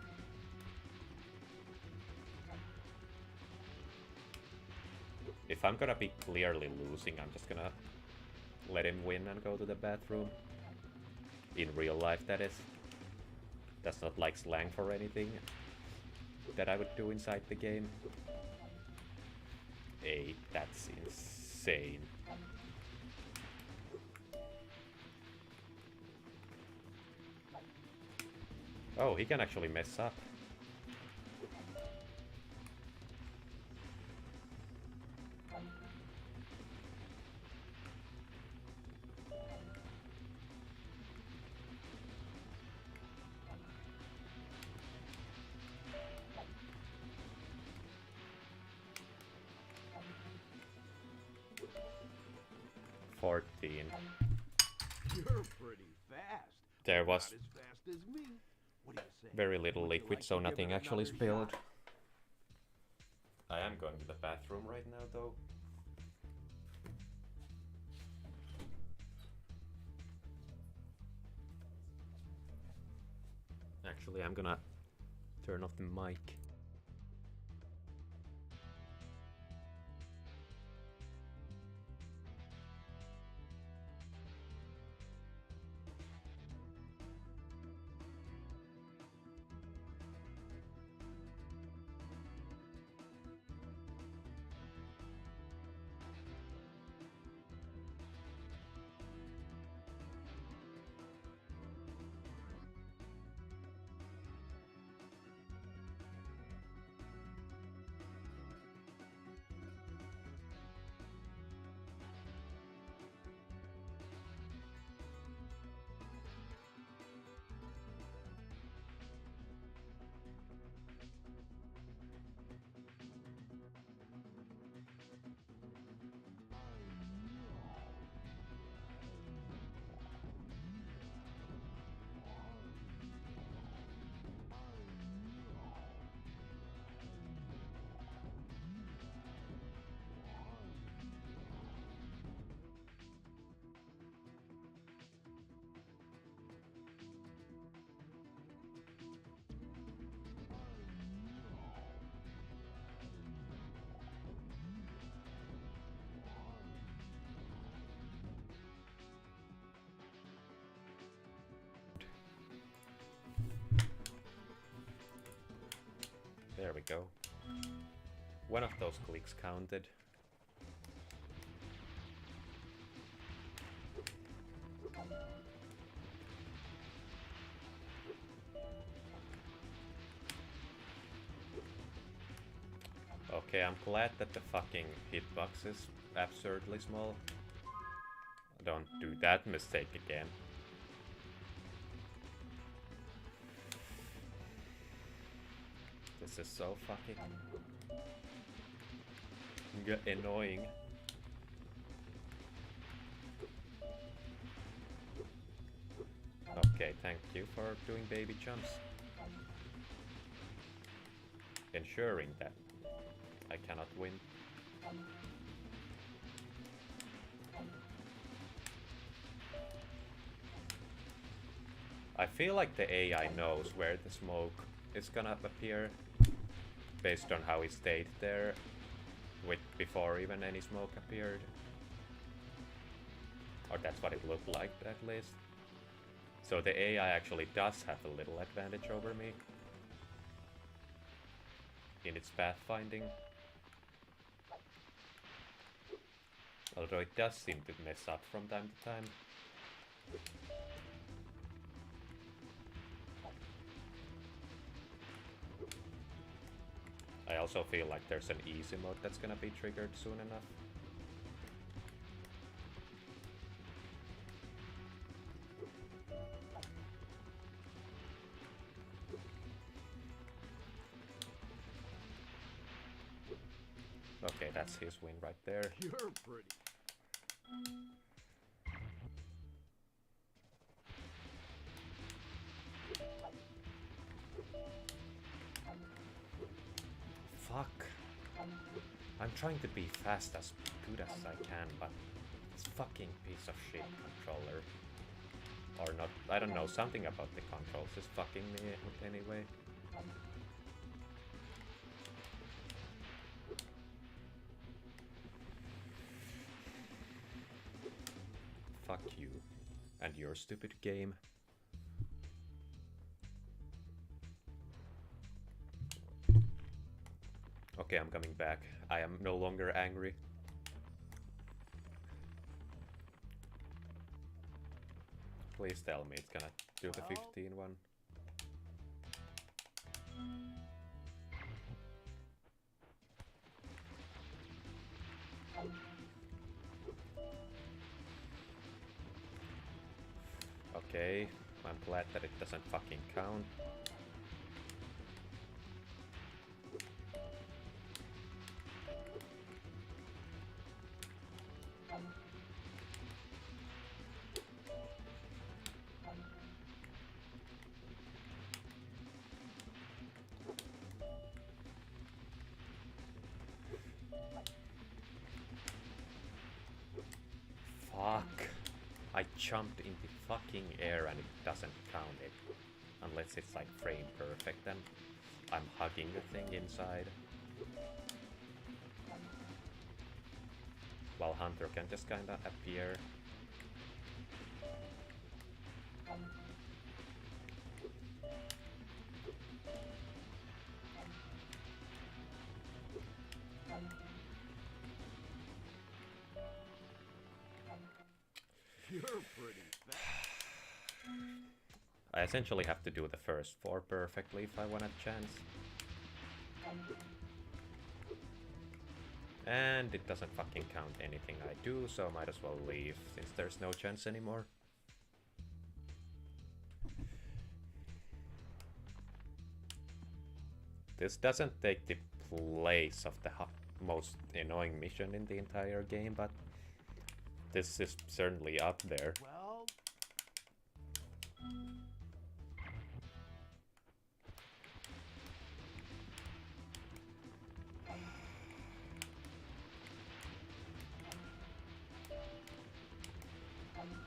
If I'm gonna be clearly losing, I'm just gonna let him win and go to the bathroom. In real life, that is. That's not like slang for anything that I would do inside the game. Hey, that's insane. Oh, he can actually mess up. 14. You're pretty fast. There Not was as fast as me. What do you say? very little Would you liquid, like so to give nothing it actually another spilled. shot? I am going to the bathroom right now, though. Actually, I'm gonna turn off the mic. There we go. One of those clicks counted. Okay, I'm glad that the fucking hitbox is absurdly small. Don't do that mistake again. This is so fucking annoying. Okay, thank you for doing baby jumps. Ensuring that I cannot win. I feel like the AI knows where the smoke is gonna appear based on how it stayed there before even any smoke appeared. Or that's what it looked like, at least. So the AI actually does have a little advantage over me in its pathfinding. Although it does seem to mess up from time to time. I also feel like there's an easy mode that's gonna be triggered soon enough. Okay, that's his win right there. You're pretty. Fuck. I'm trying to be fast as good as I can, but this fucking piece of shit controller. Or not, I don't know, something about the controls is fucking me anyway. Fuck you. And your stupid game. Okay, I'm coming back. I am no longer angry. Please tell me it's gonna do the 15 one. Okay, I'm glad that it doesn't fucking count. I jumped in the fucking air and it doesn't count it. Unless it's like frame perfect, then I'm hugging the thing inside. While Hunter can just kinda appear. You're pretty fast. I essentially have to do the first 4 perfectly if I want a chance. And it doesn't fucking count anything I do, so might as well leave, since there's no chance anymore. This doesn't take the place of the most annoying mission in the entire game, but this is certainly up there. Well,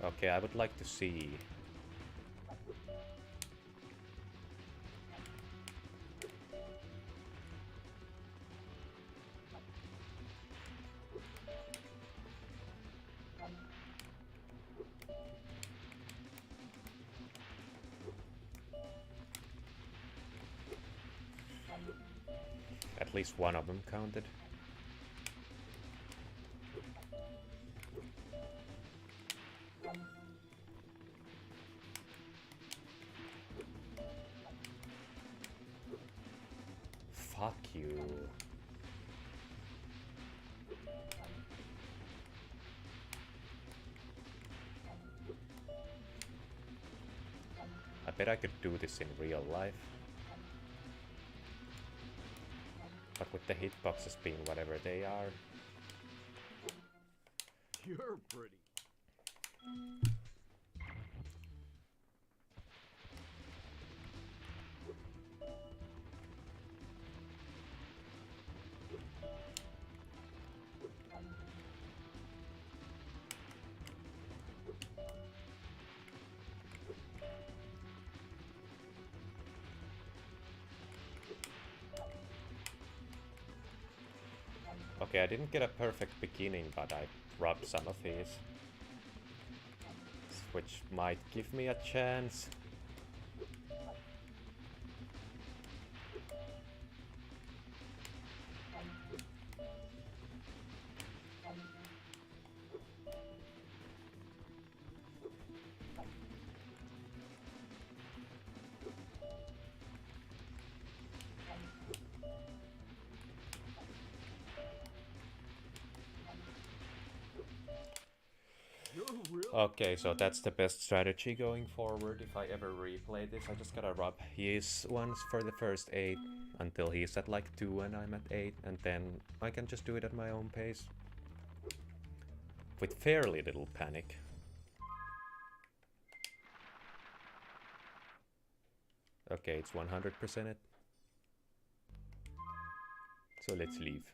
Okay, I would like to see. At least one of them counted. Fuck you. I bet I could do this in real life. But with the hitboxes being whatever they are. you're pretty. Okay, I didn't get a perfect beginning, but I robbed some of his. Which might give me a chance. Okay, so that's the best strategy going forward. If I ever replay this, I just gotta rob his ones for the first 8 until he's at like 2 and I'm at 8, and then I can just do it at my own pace. With fairly little panic. Okay, it's 100% it. So let's leave.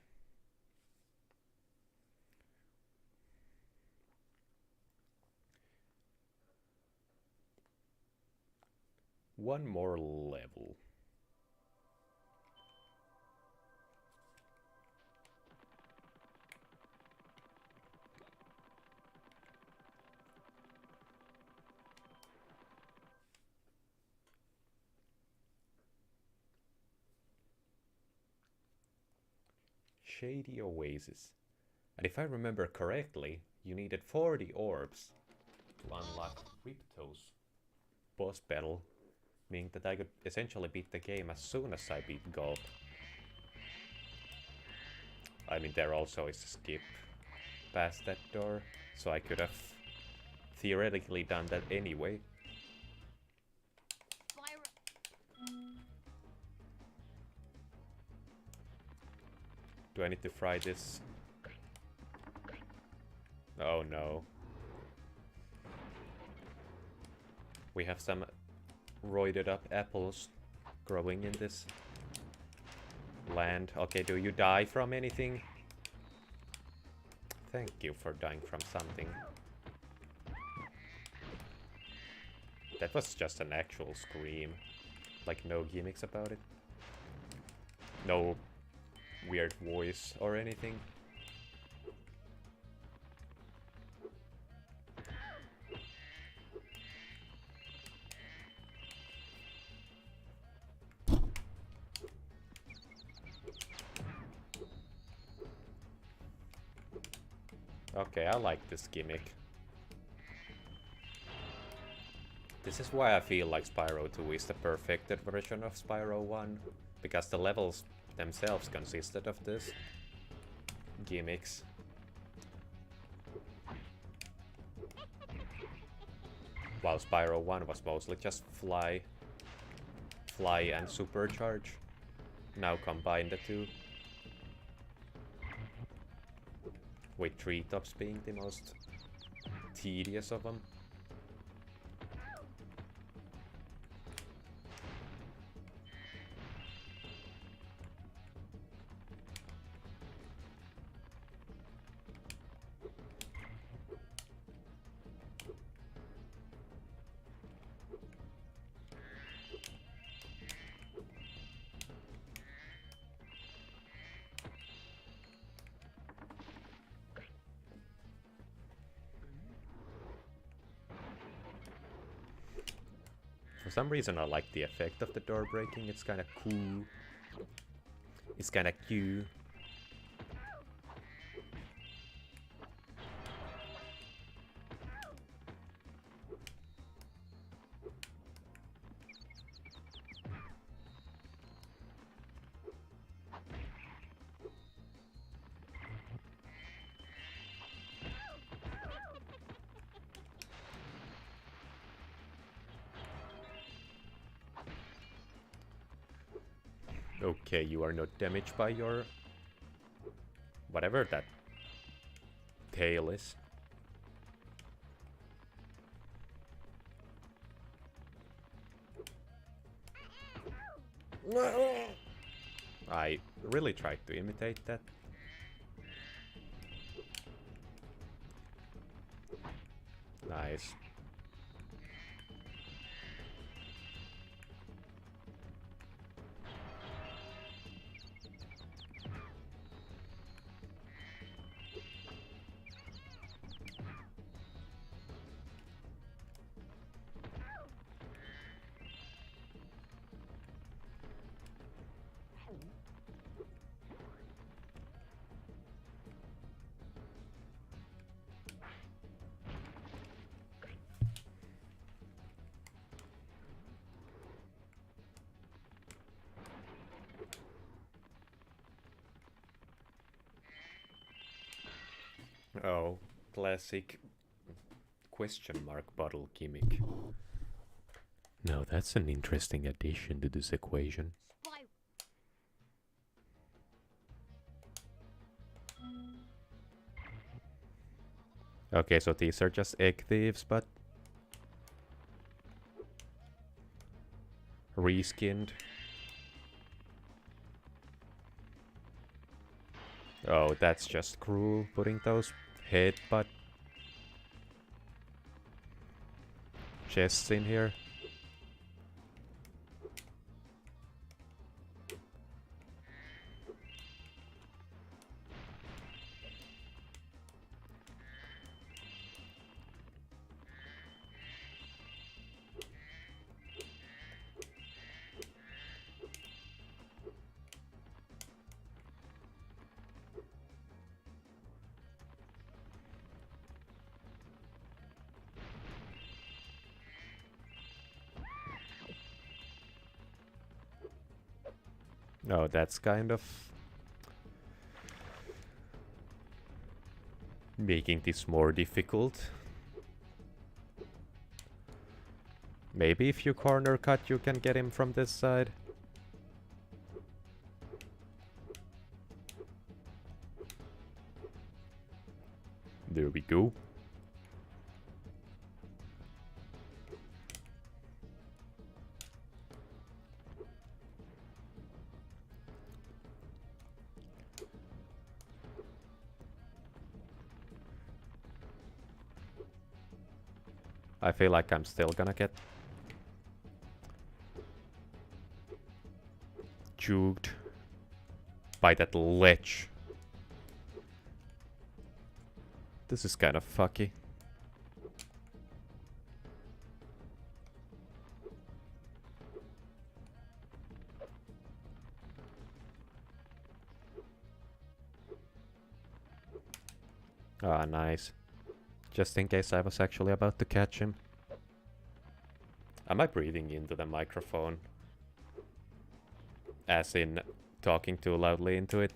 One more level. Shady Oasis. And if I remember correctly, you needed 40 orbs to unlock Ripto's boss battle, meaning that I could essentially beat the game as soon as I beat Gulp. I mean, there also is a skip past that door, so I could have theoretically done that anyway. Do I need to fry this? Oh no. We have some roided up apples growing in this land. Okay, do you die from anything? Thank you for dying from something. That was just an actual scream. Like, no gimmicks about it. No weird voice or anything. Okay, I like this gimmick. This is why I feel like Spyro 2 is the perfected version of Spyro 1, because the levels themselves consisted of this gimmicks. While Spyro 1 was mostly just fly and supercharge. Now combine the two. With treetops being the most tedious of them. For some reason I like the effect of the door breaking, it's kinda cool. It's kinda cute. Okay, you are not damaged by your... whatever that tail is. I really tried to imitate that. Nice. Oh, classic question mark bottle gimmick. Now that's an interesting addition to this equation. Okay, so these are just egg thieves, but reskinned. Oh, that's just cruel, putting those headbutt chests in here. Oh, that's kind of making this more difficult. Maybe if you corner cut, you can get him from this side. There we go. I feel like I'm still gonna get juked by that ledge. This is kind of fucky. Ah, nice. Just in case I was actually about to catch him. Am I breathing into the microphone? As in talking too loudly into it?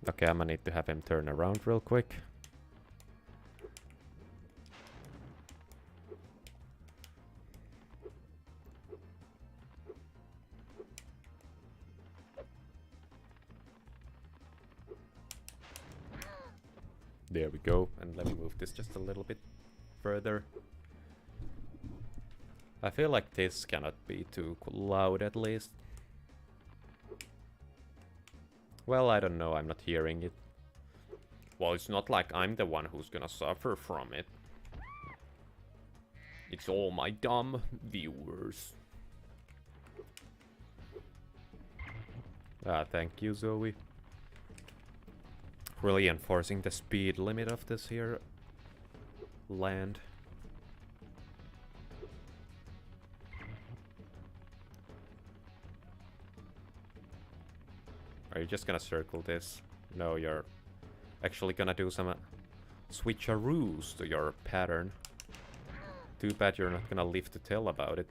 Okay, I'm gonna need to have him turn around real quick. There we go, and let me move this just a little bit further. I feel like this cannot be too loud at least. Well, I don't know, I'm not hearing it. Well, it's not like I'm the one who's gonna suffer from it. It's all my dumb viewers. Ah, thank you, Zoe. Really enforcing the speed limit of this here land. Are you just gonna circle this? No, you're actually gonna do some switcheroos to your pattern. Too bad you're not gonna live to tell about it.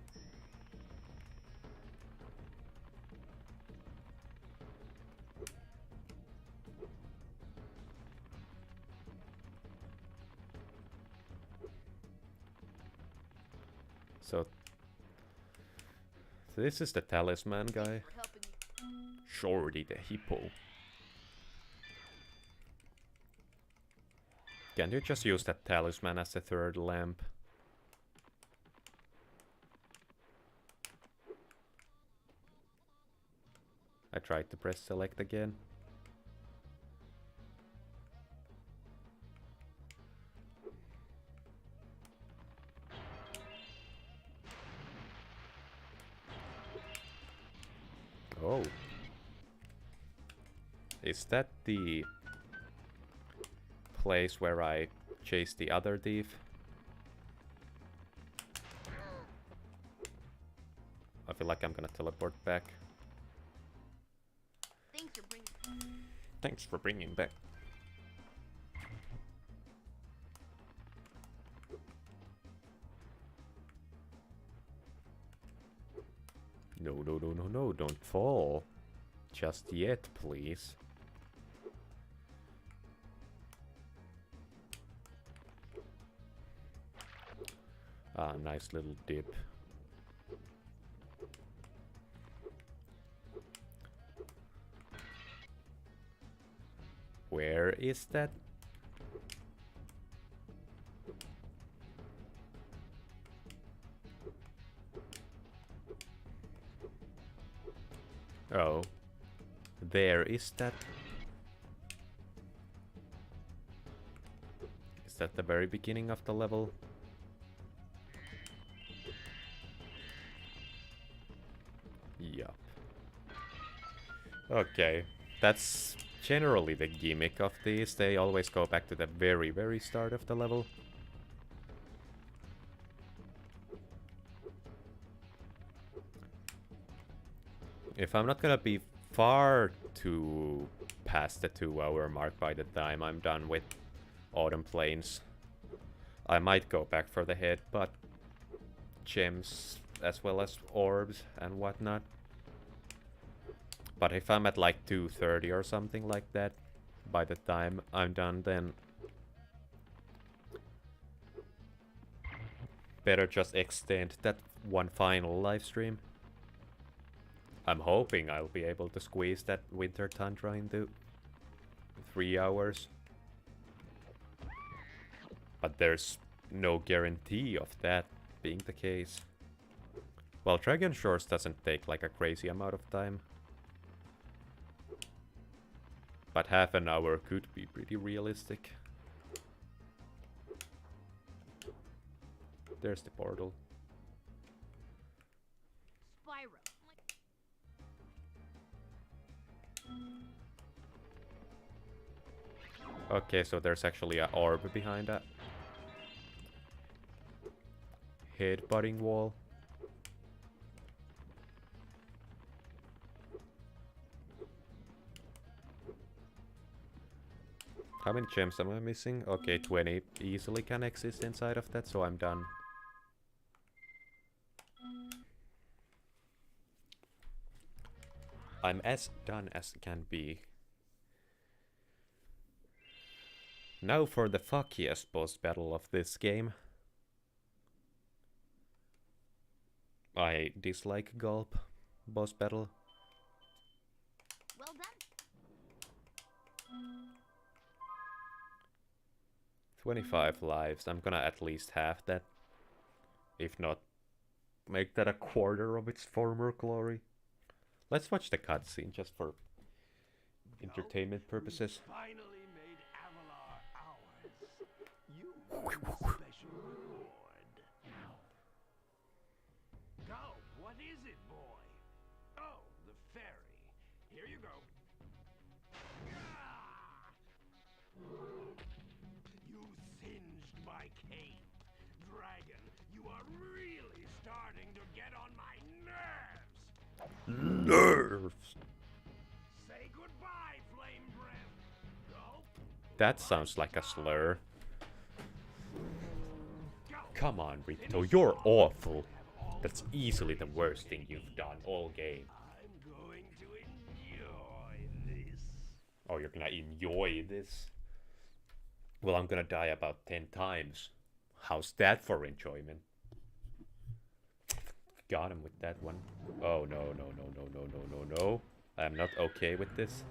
So this is the talisman guy. Shorty the hippo. Can you just use that talisman as the third lamp? I tried to press select again. Oh. Is that the place where I chased the other thief? I feel like I'm gonna teleport back. Thanks for bringing back. No, no, no, no, no, don't fall. Just yet, please. Ah, nice little dip. Where is that? Oh. There is that. Is that the very beginning of the level? Yup. Okay. That's generally the gimmick of these. They always go back to the very, very start of the level. If I'm not gonna be far too past the 2-hour mark by the time I'm done with Autumn Plains, I might go back for the head, but gems as well as orbs and whatnot. But if I'm at like 2:30 or something like that, by the time I'm done, then better just extend that one final live stream. I'm hoping I'll be able to squeeze that Winter Tundra into 3 hours. But there's no guarantee of that being the case. Well, Dragon Shores doesn't take like a crazy amount of time. But half an hour could be pretty realistic. There's the portal. Spyro. Okay, so there's actually an orb behind that. Headbutting wall. How many gems am I missing? Okay, 20 easily can exist inside of that, so I'm done. I'm as done as can be. Now for the fuckiest boss battle of this game. I dislike Gulp boss battle. Well done. 25 lives. I'm gonna at least half that. If not, make that a quarter of its former glory. Let's watch the cutscene just for entertainment purposes. Finally made Avalar ours. You won a special reward. Go, what is it, boy? Oh, the fairy. Here you go. Ah! You singed my cape. Dragon, you are really starting to get on my nerves. Nerves! Say goodbye, flame breath. Go. That sounds like a slur. Go. Come on, Ripto, you're awful. That's easily the worst thing you've done all game. I'm going to enjoy this. Oh, you're gonna enjoy this? Well, I'm gonna die about 10 times. How's that for enjoyment? Got him with that one. Oh, no, no, no, no, no, no, no, no. I'm not okay with this.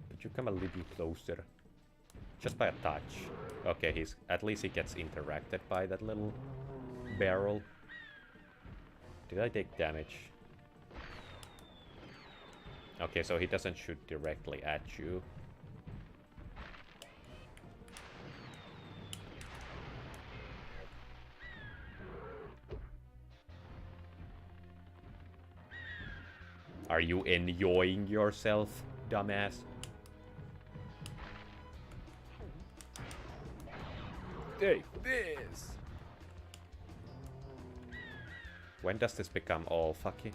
Could you come a little closer? Just by a touch. Okay, he's at least he gets interacted by that little barrel. Did I take damage? Okay, so he doesn't shoot directly at you. Are you enjoying yourself, dumbass? Hey, this! When does this become all fucky?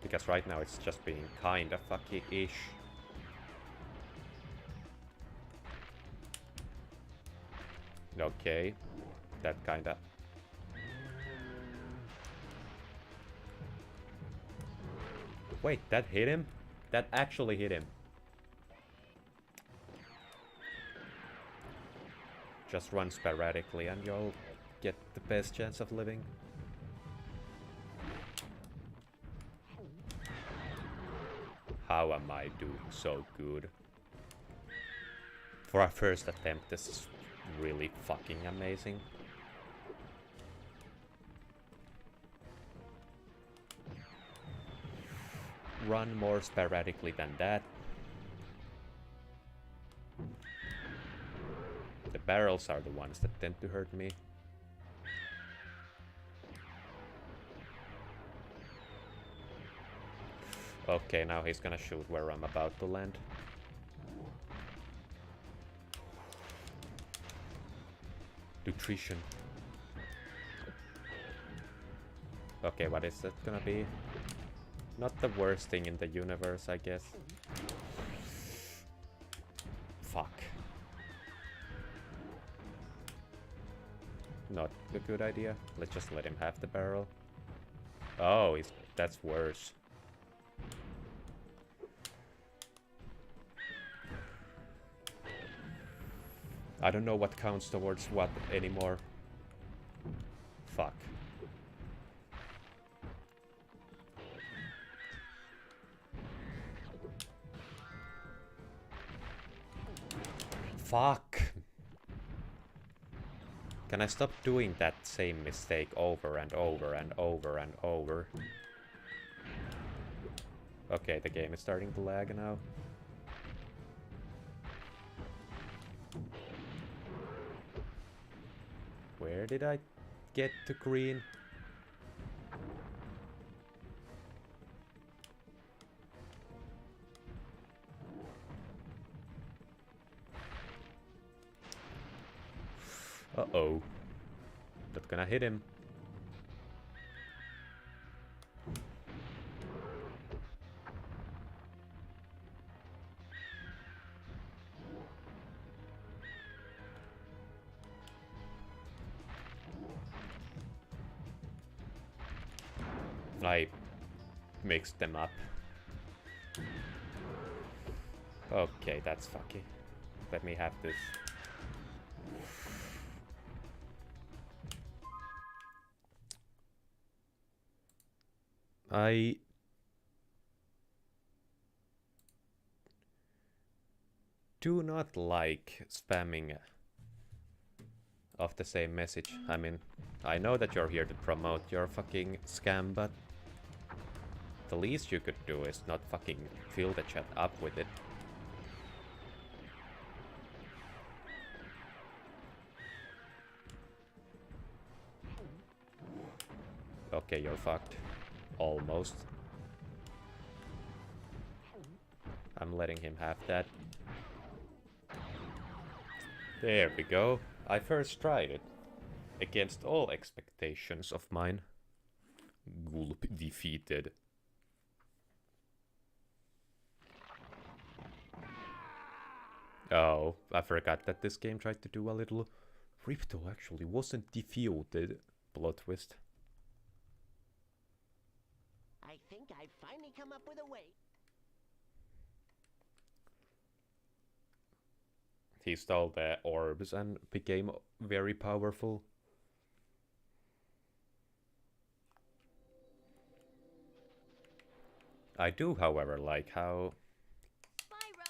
Because right now it's just being kinda fucky-ish. Okay, that kinda. Wait, that hit him? That actually hit him. Just run sporadically and you'll get the best chance of living. How am I doing so good? For our first attempt, this is really fucking amazing. Run more sporadically than that. The barrels are the ones that tend to hurt me. Okay, now he's gonna shoot where I'm about to land. Nutrition. Okay, what is that gonna be? Not the worst thing in the universe, I guess. Fuck. Not a good idea. Let's just let him have the barrel. Oh, that's worse. I don't know what counts towards what anymore. Fuck. Fuck. Can I stop doing that same mistake over and over and over and over? Okay, the game is starting to lag now. Where did I get to green? Uh-oh. Not gonna hit him. I mixed them up. Okay, that's fucky. Let me have this. I do not like spamming of the same message. I mean, I know that you're here to promote your fucking scam, but the least you could do is not fucking fill the chat up with it. Okay, you're fucked. Almost. I'm letting him have that. There we go. I first tried it. Against all expectations of mine. Gulp defeated. Oh, I forgot that this game tried to do a little... Ripto actually wasn't defeated. Plot twist. I think I've finally come up with a way. He stole the orbs and became very powerful. I do, however, like how... Spyro!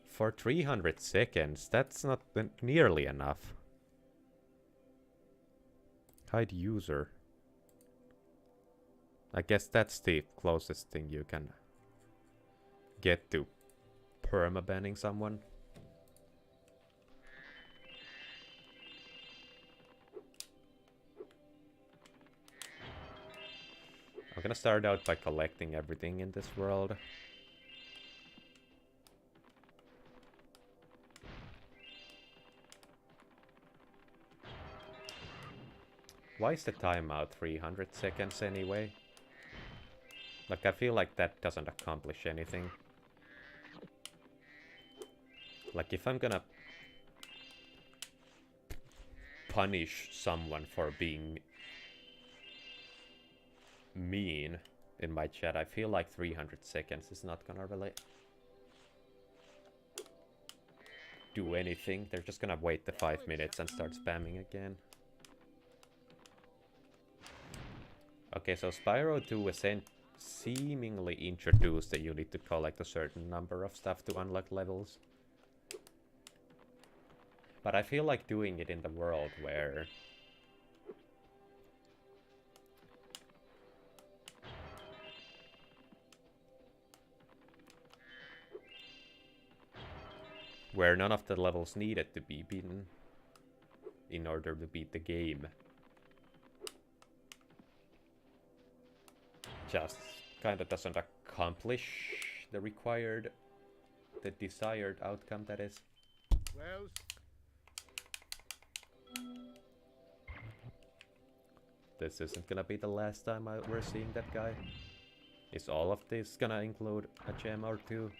For 300 seconds, that's not nearly enough. Hide user. I guess that's the closest thing you can get to perma-banning someone. I'm gonna start out by collecting everything in this world. Why is the timeout 300 seconds anyway? Like, I feel like that doesn't accomplish anything. Like, if I'm gonna punish someone for being mean in my chat, I feel like 300 seconds is not gonna really do anything. They're just gonna wait the 5 minutes and start spamming again. Okay, so Spyro 2 seemingly introduced that you need to collect a certain number of stuff to unlock levels. But I feel like doing it in the world where none of the levels needed to be beaten in order to beat the game. Just kind of doesn't accomplish the desired outcome, that is. Well, This isn't gonna be the last time we're seeing that guy. Is all of this gonna include a gem or two?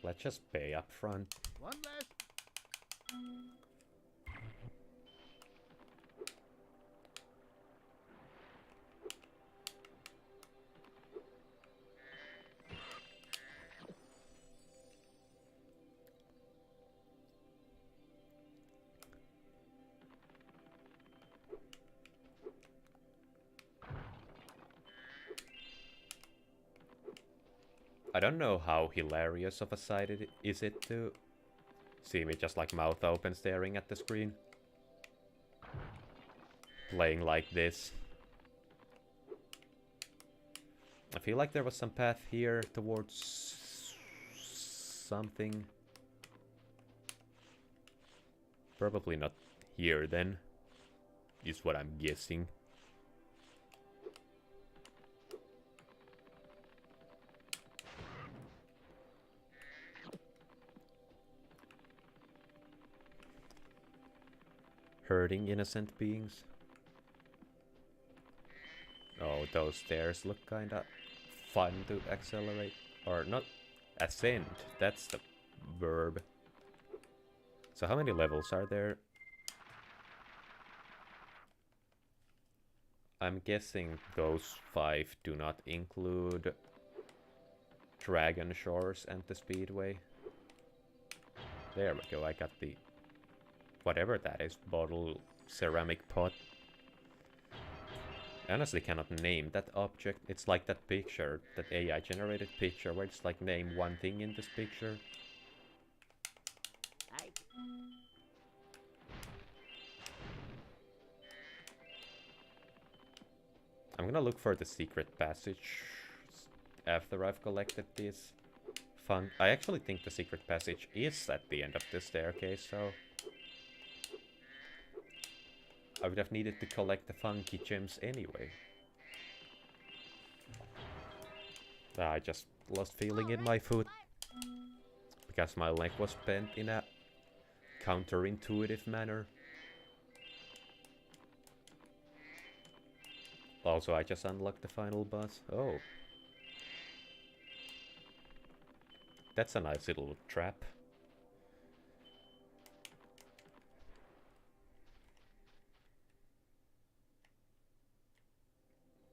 Let's just pay up front. one last. I don't know how hilarious of a sight is it to see me just like mouth open staring at the screen. Playing like this. I feel like there was some path here towards something. Probably not here then, is what I'm guessing. Hurting innocent beings. Oh, those stairs look kinda fun to accelerate. Or not ascend, that's the verb. So how many levels are there? I'm guessing those 5 do not include Dragon Shores and the Speedway. There we go, I got the... whatever that is, bottle ceramic pot. I honestly cannot name that object. It's like that picture, that AI generated picture where it's like name one thing in this picture. I'm gonna look for the secret passage after I've collected these fun... I actually think the secret passage is at the end of the staircase, so... I would have needed to collect the funky gems anyway. I just lost feeling in my foot. Because my leg was bent in a counterintuitive manner. Also, I just unlocked the final boss. Oh. That's a nice little trap.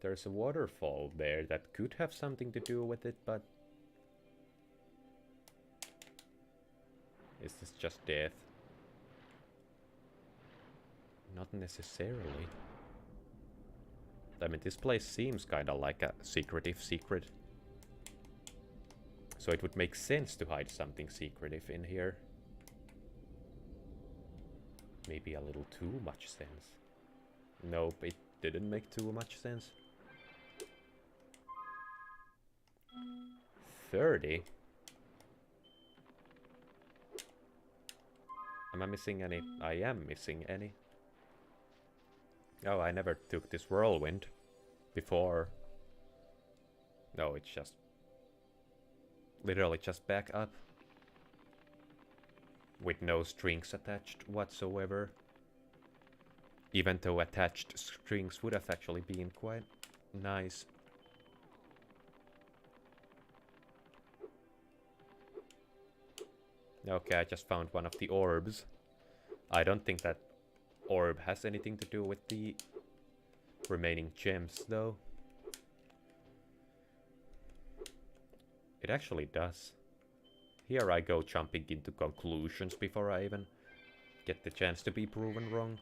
There's a waterfall there that could have something to do with it, but... Is this just death? Not necessarily. I mean, this place seems kinda like a secretive secret. So it would make sense to hide something secretive in here. Maybe a little too much sense. Nope, it didn't make too much sense. 30? Am I missing any? I am missing any. Oh, I never took this whirlwind before. No, it's just... literally just back up. With no strings attached whatsoever. Even though attached strings would have actually been quite nice. Okay, I just found one of the orbs. I don't think that orb has anything to do with the remaining gems, though. It actually does. Here I go jumping into conclusions before I even get the chance to be proven wrong.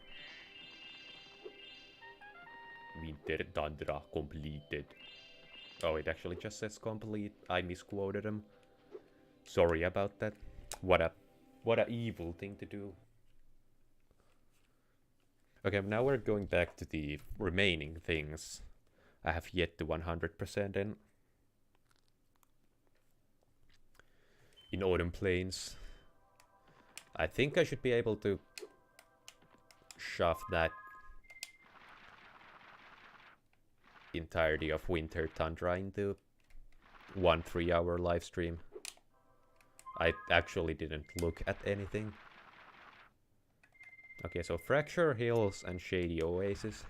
Winter Tundra completed. Oh, it actually just says complete. I misquoted him. Sorry about that. What a evil thing to do. Okay, now we're going back to the remaining things I have yet to 100% in Autumn Plains. I think I should be able to shove that entirety of Winter Tundra into 1 3-hour live stream. I actually didn't look at anything. Okay, so Fracture Hills and Shady Oasis.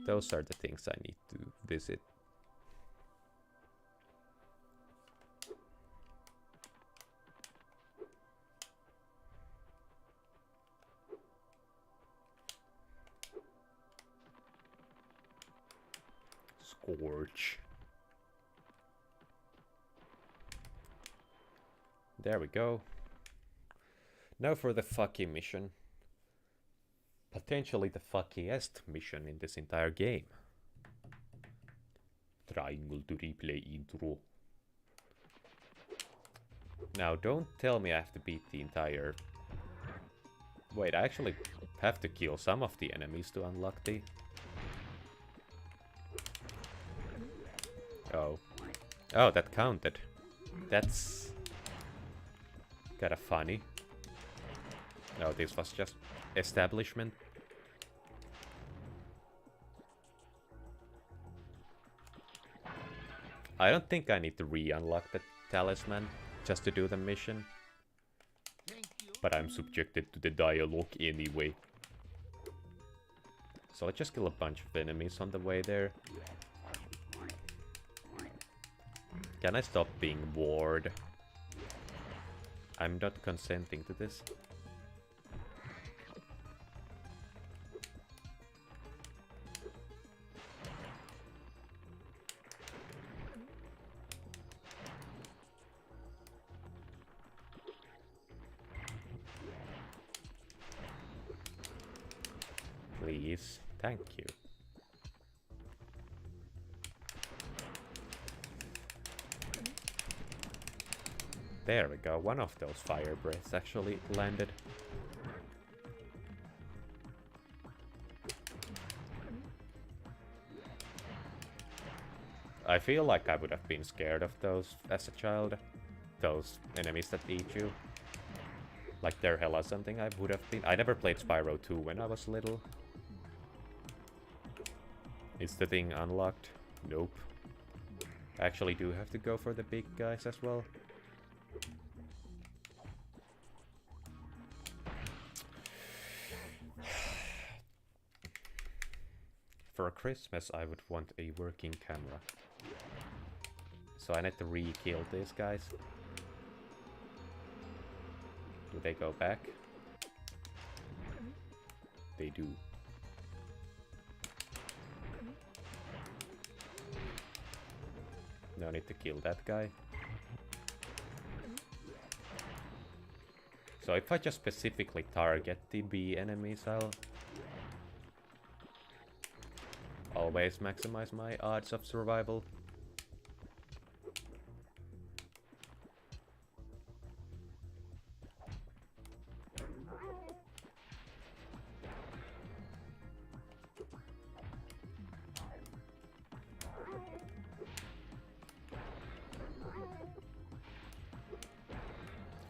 Those are the things I need to visit. Scorch. There we go. Now for the fucky mission. Potentially the fuckiest mission in this entire game. Triangle to replay intro. Now, don't tell me I have to beat the entire... Wait, I actually have to kill some of the enemies to unlock the... Oh. Oh, that counted. That's... kinda funny. No, this was just establishment. I don't think I need to re-unlock the talisman just to do the mission. But I'm subjected to the dialogue anyway. So let's just kill a bunch of enemies on the way there. Can I stop being bored? I'm not consenting to this. Please, thank you. There we go, one of those fire breaths actually landed. I feel like I would have been scared of those as a child. Those enemies that eat you. Like they're hell or something, I would have been. I never played Spyro 2 when I was little. Is the thing unlocked? Nope. I actually do have to go for the big guys as well. For Christmas I would want a working camera. So I need to re-kill these guys. Do they go back? They do. No need to kill that guy. So if I just specifically target the bee enemies, I'll always maximize my odds of survival.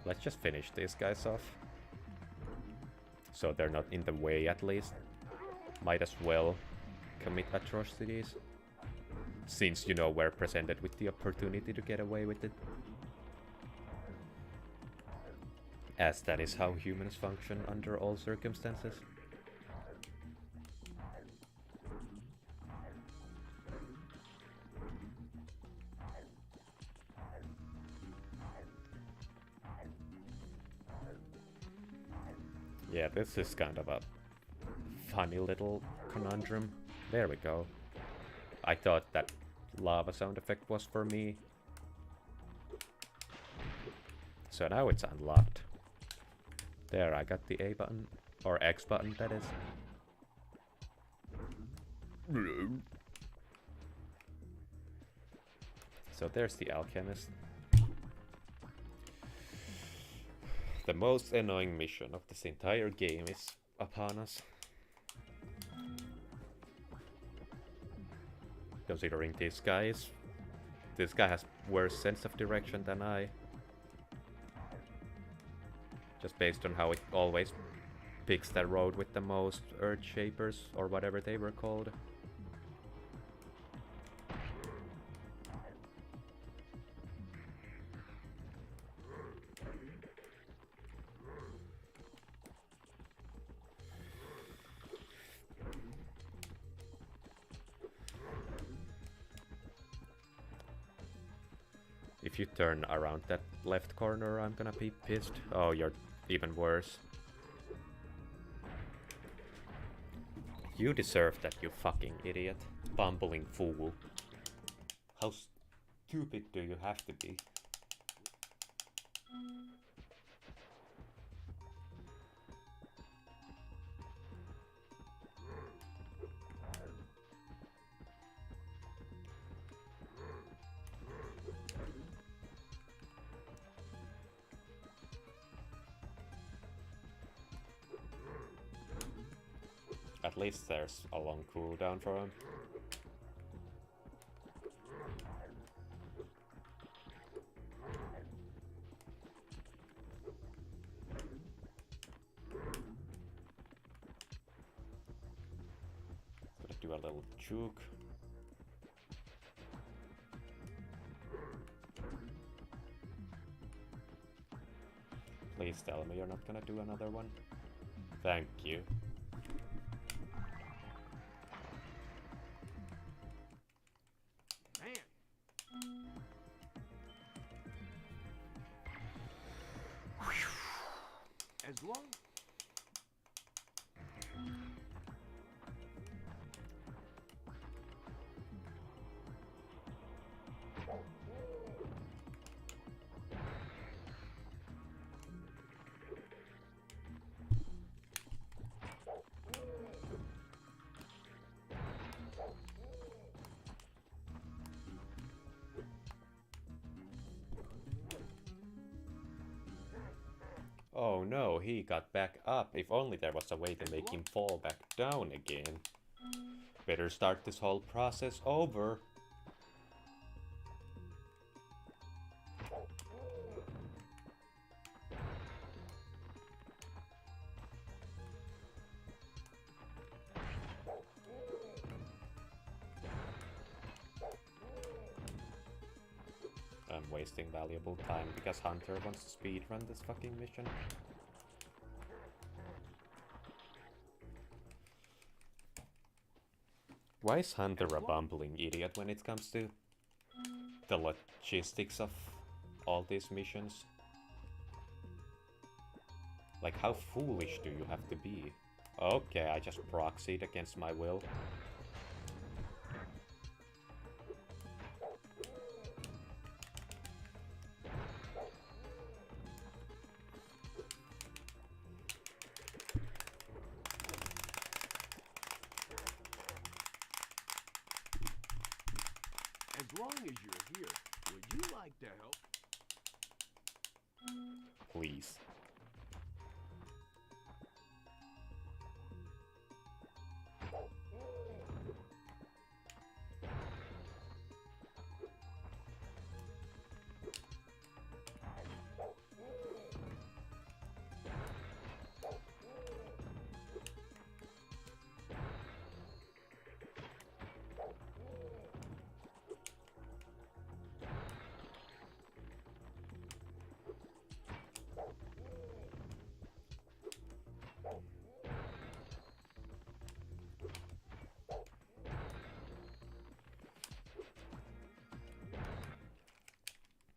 Let's just finish these guys off. So they're not in the way at least. Might as well commit atrocities. Since, you know, we're presented with the opportunity to get away with it. As that is how humans function under all circumstances. Yeah, this is kind of a funny little conundrum. There we go. I thought that lava sound effect was for me. So now it's unlocked. There, I got the A button. Or X button, that is. So there's the alchemist. The most annoying mission of this entire game is upon us. Considering this guy has worse sense of direction than I. Just based on how it always picks that road with the most earth shapers, or whatever they were called. If you turn around that left corner, I'm gonna be pissed. Oh, you're even worse. You deserve that, you fucking idiot. Bumbling fool. How stupid do you have to be? At least there's a long cooldown for him. Gonna do a little juke. Please tell me you're not gonna do another one. Thank you. Man. As long Oh no, he got back up. If only there was a way to make him fall back down again. Better start this whole process over. I'm wasting valuable time because Hunter wants to speedrun this fucking mission. Why is Hunter a bumbling idiot when it comes to the logistics of all these missions? Like, how foolish do you have to be? Okay, I just proxied against my will. as long as you're here, would you like to help? Please.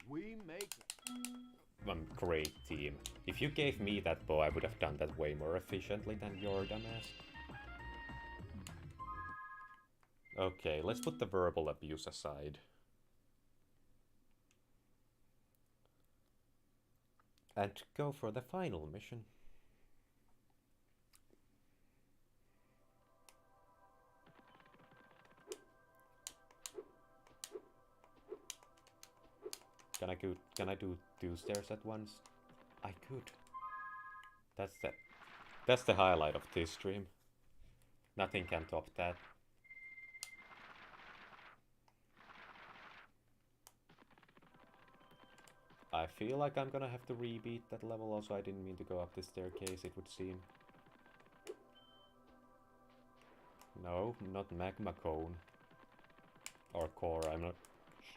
We make Great team. If you gave me that bow, I would have done that way more efficiently than your dumbass. Okay, let's put the verbal abuse aside. And go for the final mission. Can I do 2 stairs at once? I could. That's the highlight of this stream. Nothing can top that. I feel like I'm gonna have to rebeat that level. Also, I didn't mean to go up this staircase, it would seem. No, not magma cone. Or core, I'm not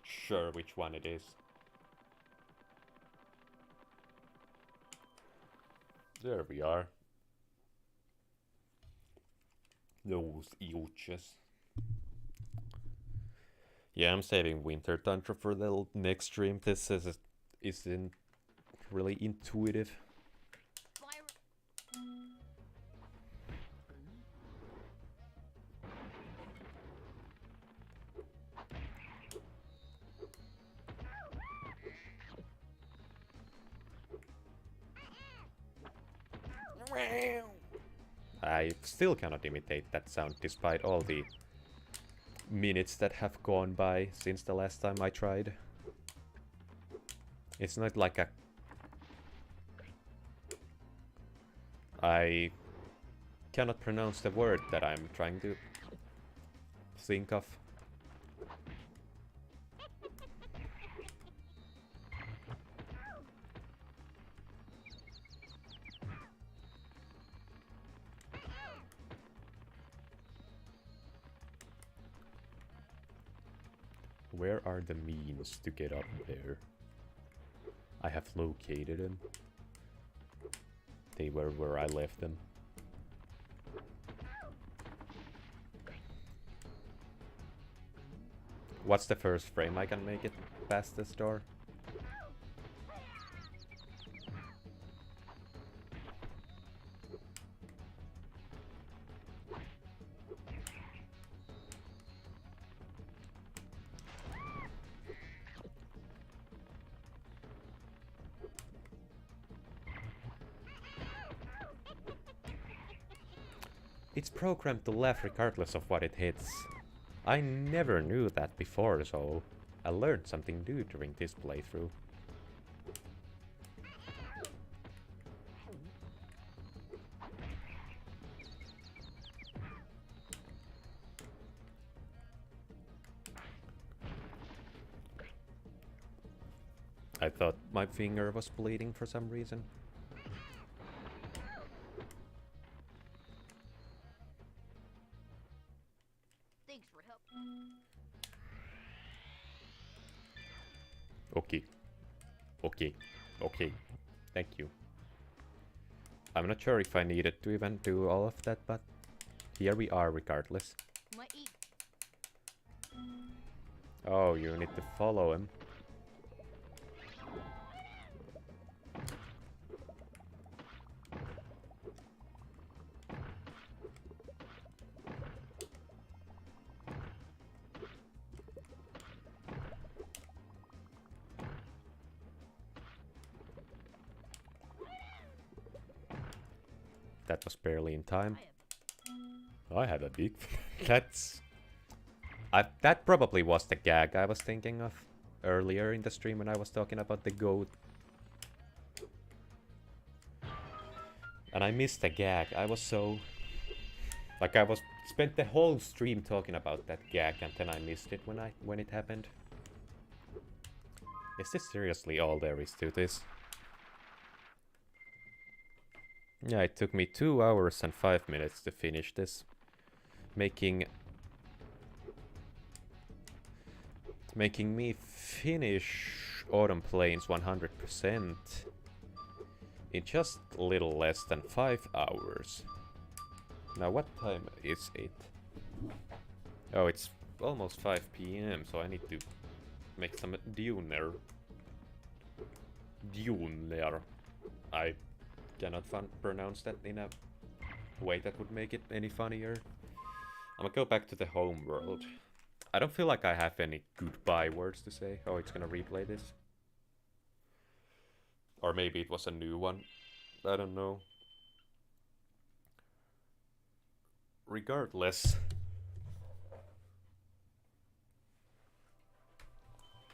sure which one it is. There we are. Those euches. Yeah, I'm saving Winter Tundra for the next stream. This isn't really intuitive. I still cannot imitate that sound despite all the minutes that have gone by since the last time I tried. It's not like cannot pronounce the word that I'm trying to think of. Where are the means to get up there? I have located them. They were where I left them. What's the first frame I can make it past this door? It's programmed to laugh regardless of what it hits. I never knew that before, so I learned something new during this playthrough. I thought my finger was bleeding for some reason. Thanks for help. Okay. Okay. Okay. Thank you. I'm not sure if I needed to even do all of that, but here we are regardless. Might eat. Oh, you need to follow him. That was barely in time. I have a big... That's... that probably was the gag I was thinking of earlier in the stream when I was talking about the goat. And I missed the gag. I was so... Like I was... Spent the whole stream talking about that gag and then I missed it when it happened. Is this seriously all there is to this? Yeah, it took me 2 hours and 5 minutes to finish this. Making me finish Autumn Plains 100% in just a little less than 5 hours. Now what time is it? Oh, it's almost 5 PM, so I need to make some Duner. I cannot pronounce that in a way that would make it any funnier. I'm gonna go back to the home world. I don't feel like I have any goodbye words to say. Oh, it's gonna replay this. Or maybe it was a new one. I don't know. Regardless.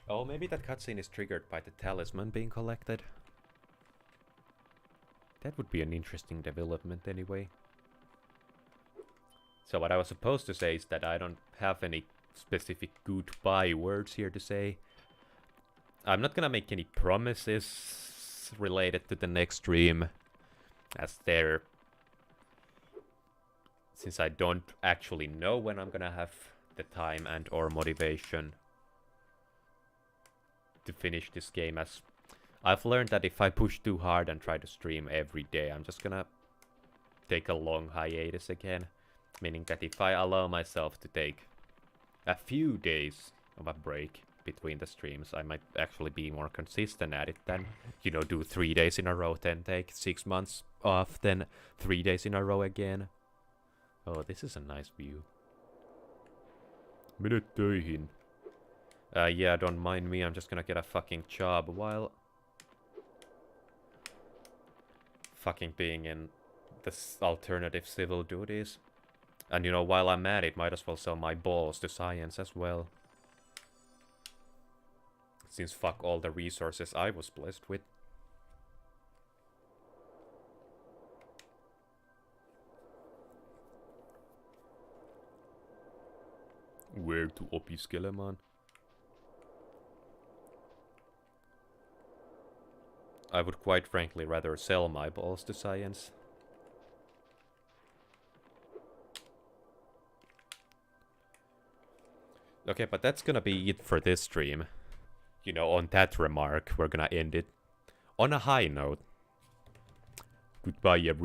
Oh, maybe that cutscene is triggered by the talisman being collected. That would be an interesting development anyway. So what I was supposed to say is that I don't have any specific goodbye words here to say. I'm not gonna make any promises related to the next stream, as there... Since I don't actually know when I'm gonna have the time and or motivation to finish this game, as I've learned that if I push too hard and try to stream every day, I'm just gonna take a long hiatus again. Meaning that if I allow myself to take a few days of a break between the streams, I might actually be more consistent at it than, you know, do 3 days in a row, then take 6 months off, then 3 days in a row again. Oh, this is a nice view. Mene töihin. Yeah, don't mind me, I'm just gonna get a fucking job while fucking being in this alternative civil duties. And you know, while I'm at it, might as well sell my balls to science as well. Since fuck all the resources I was blessed with. Where to opiskella, man? I would quite frankly rather sell my balls to science. Okay, but that's gonna be it for this stream. You know, on that remark, we're gonna end it on a high note. Goodbye, everyone.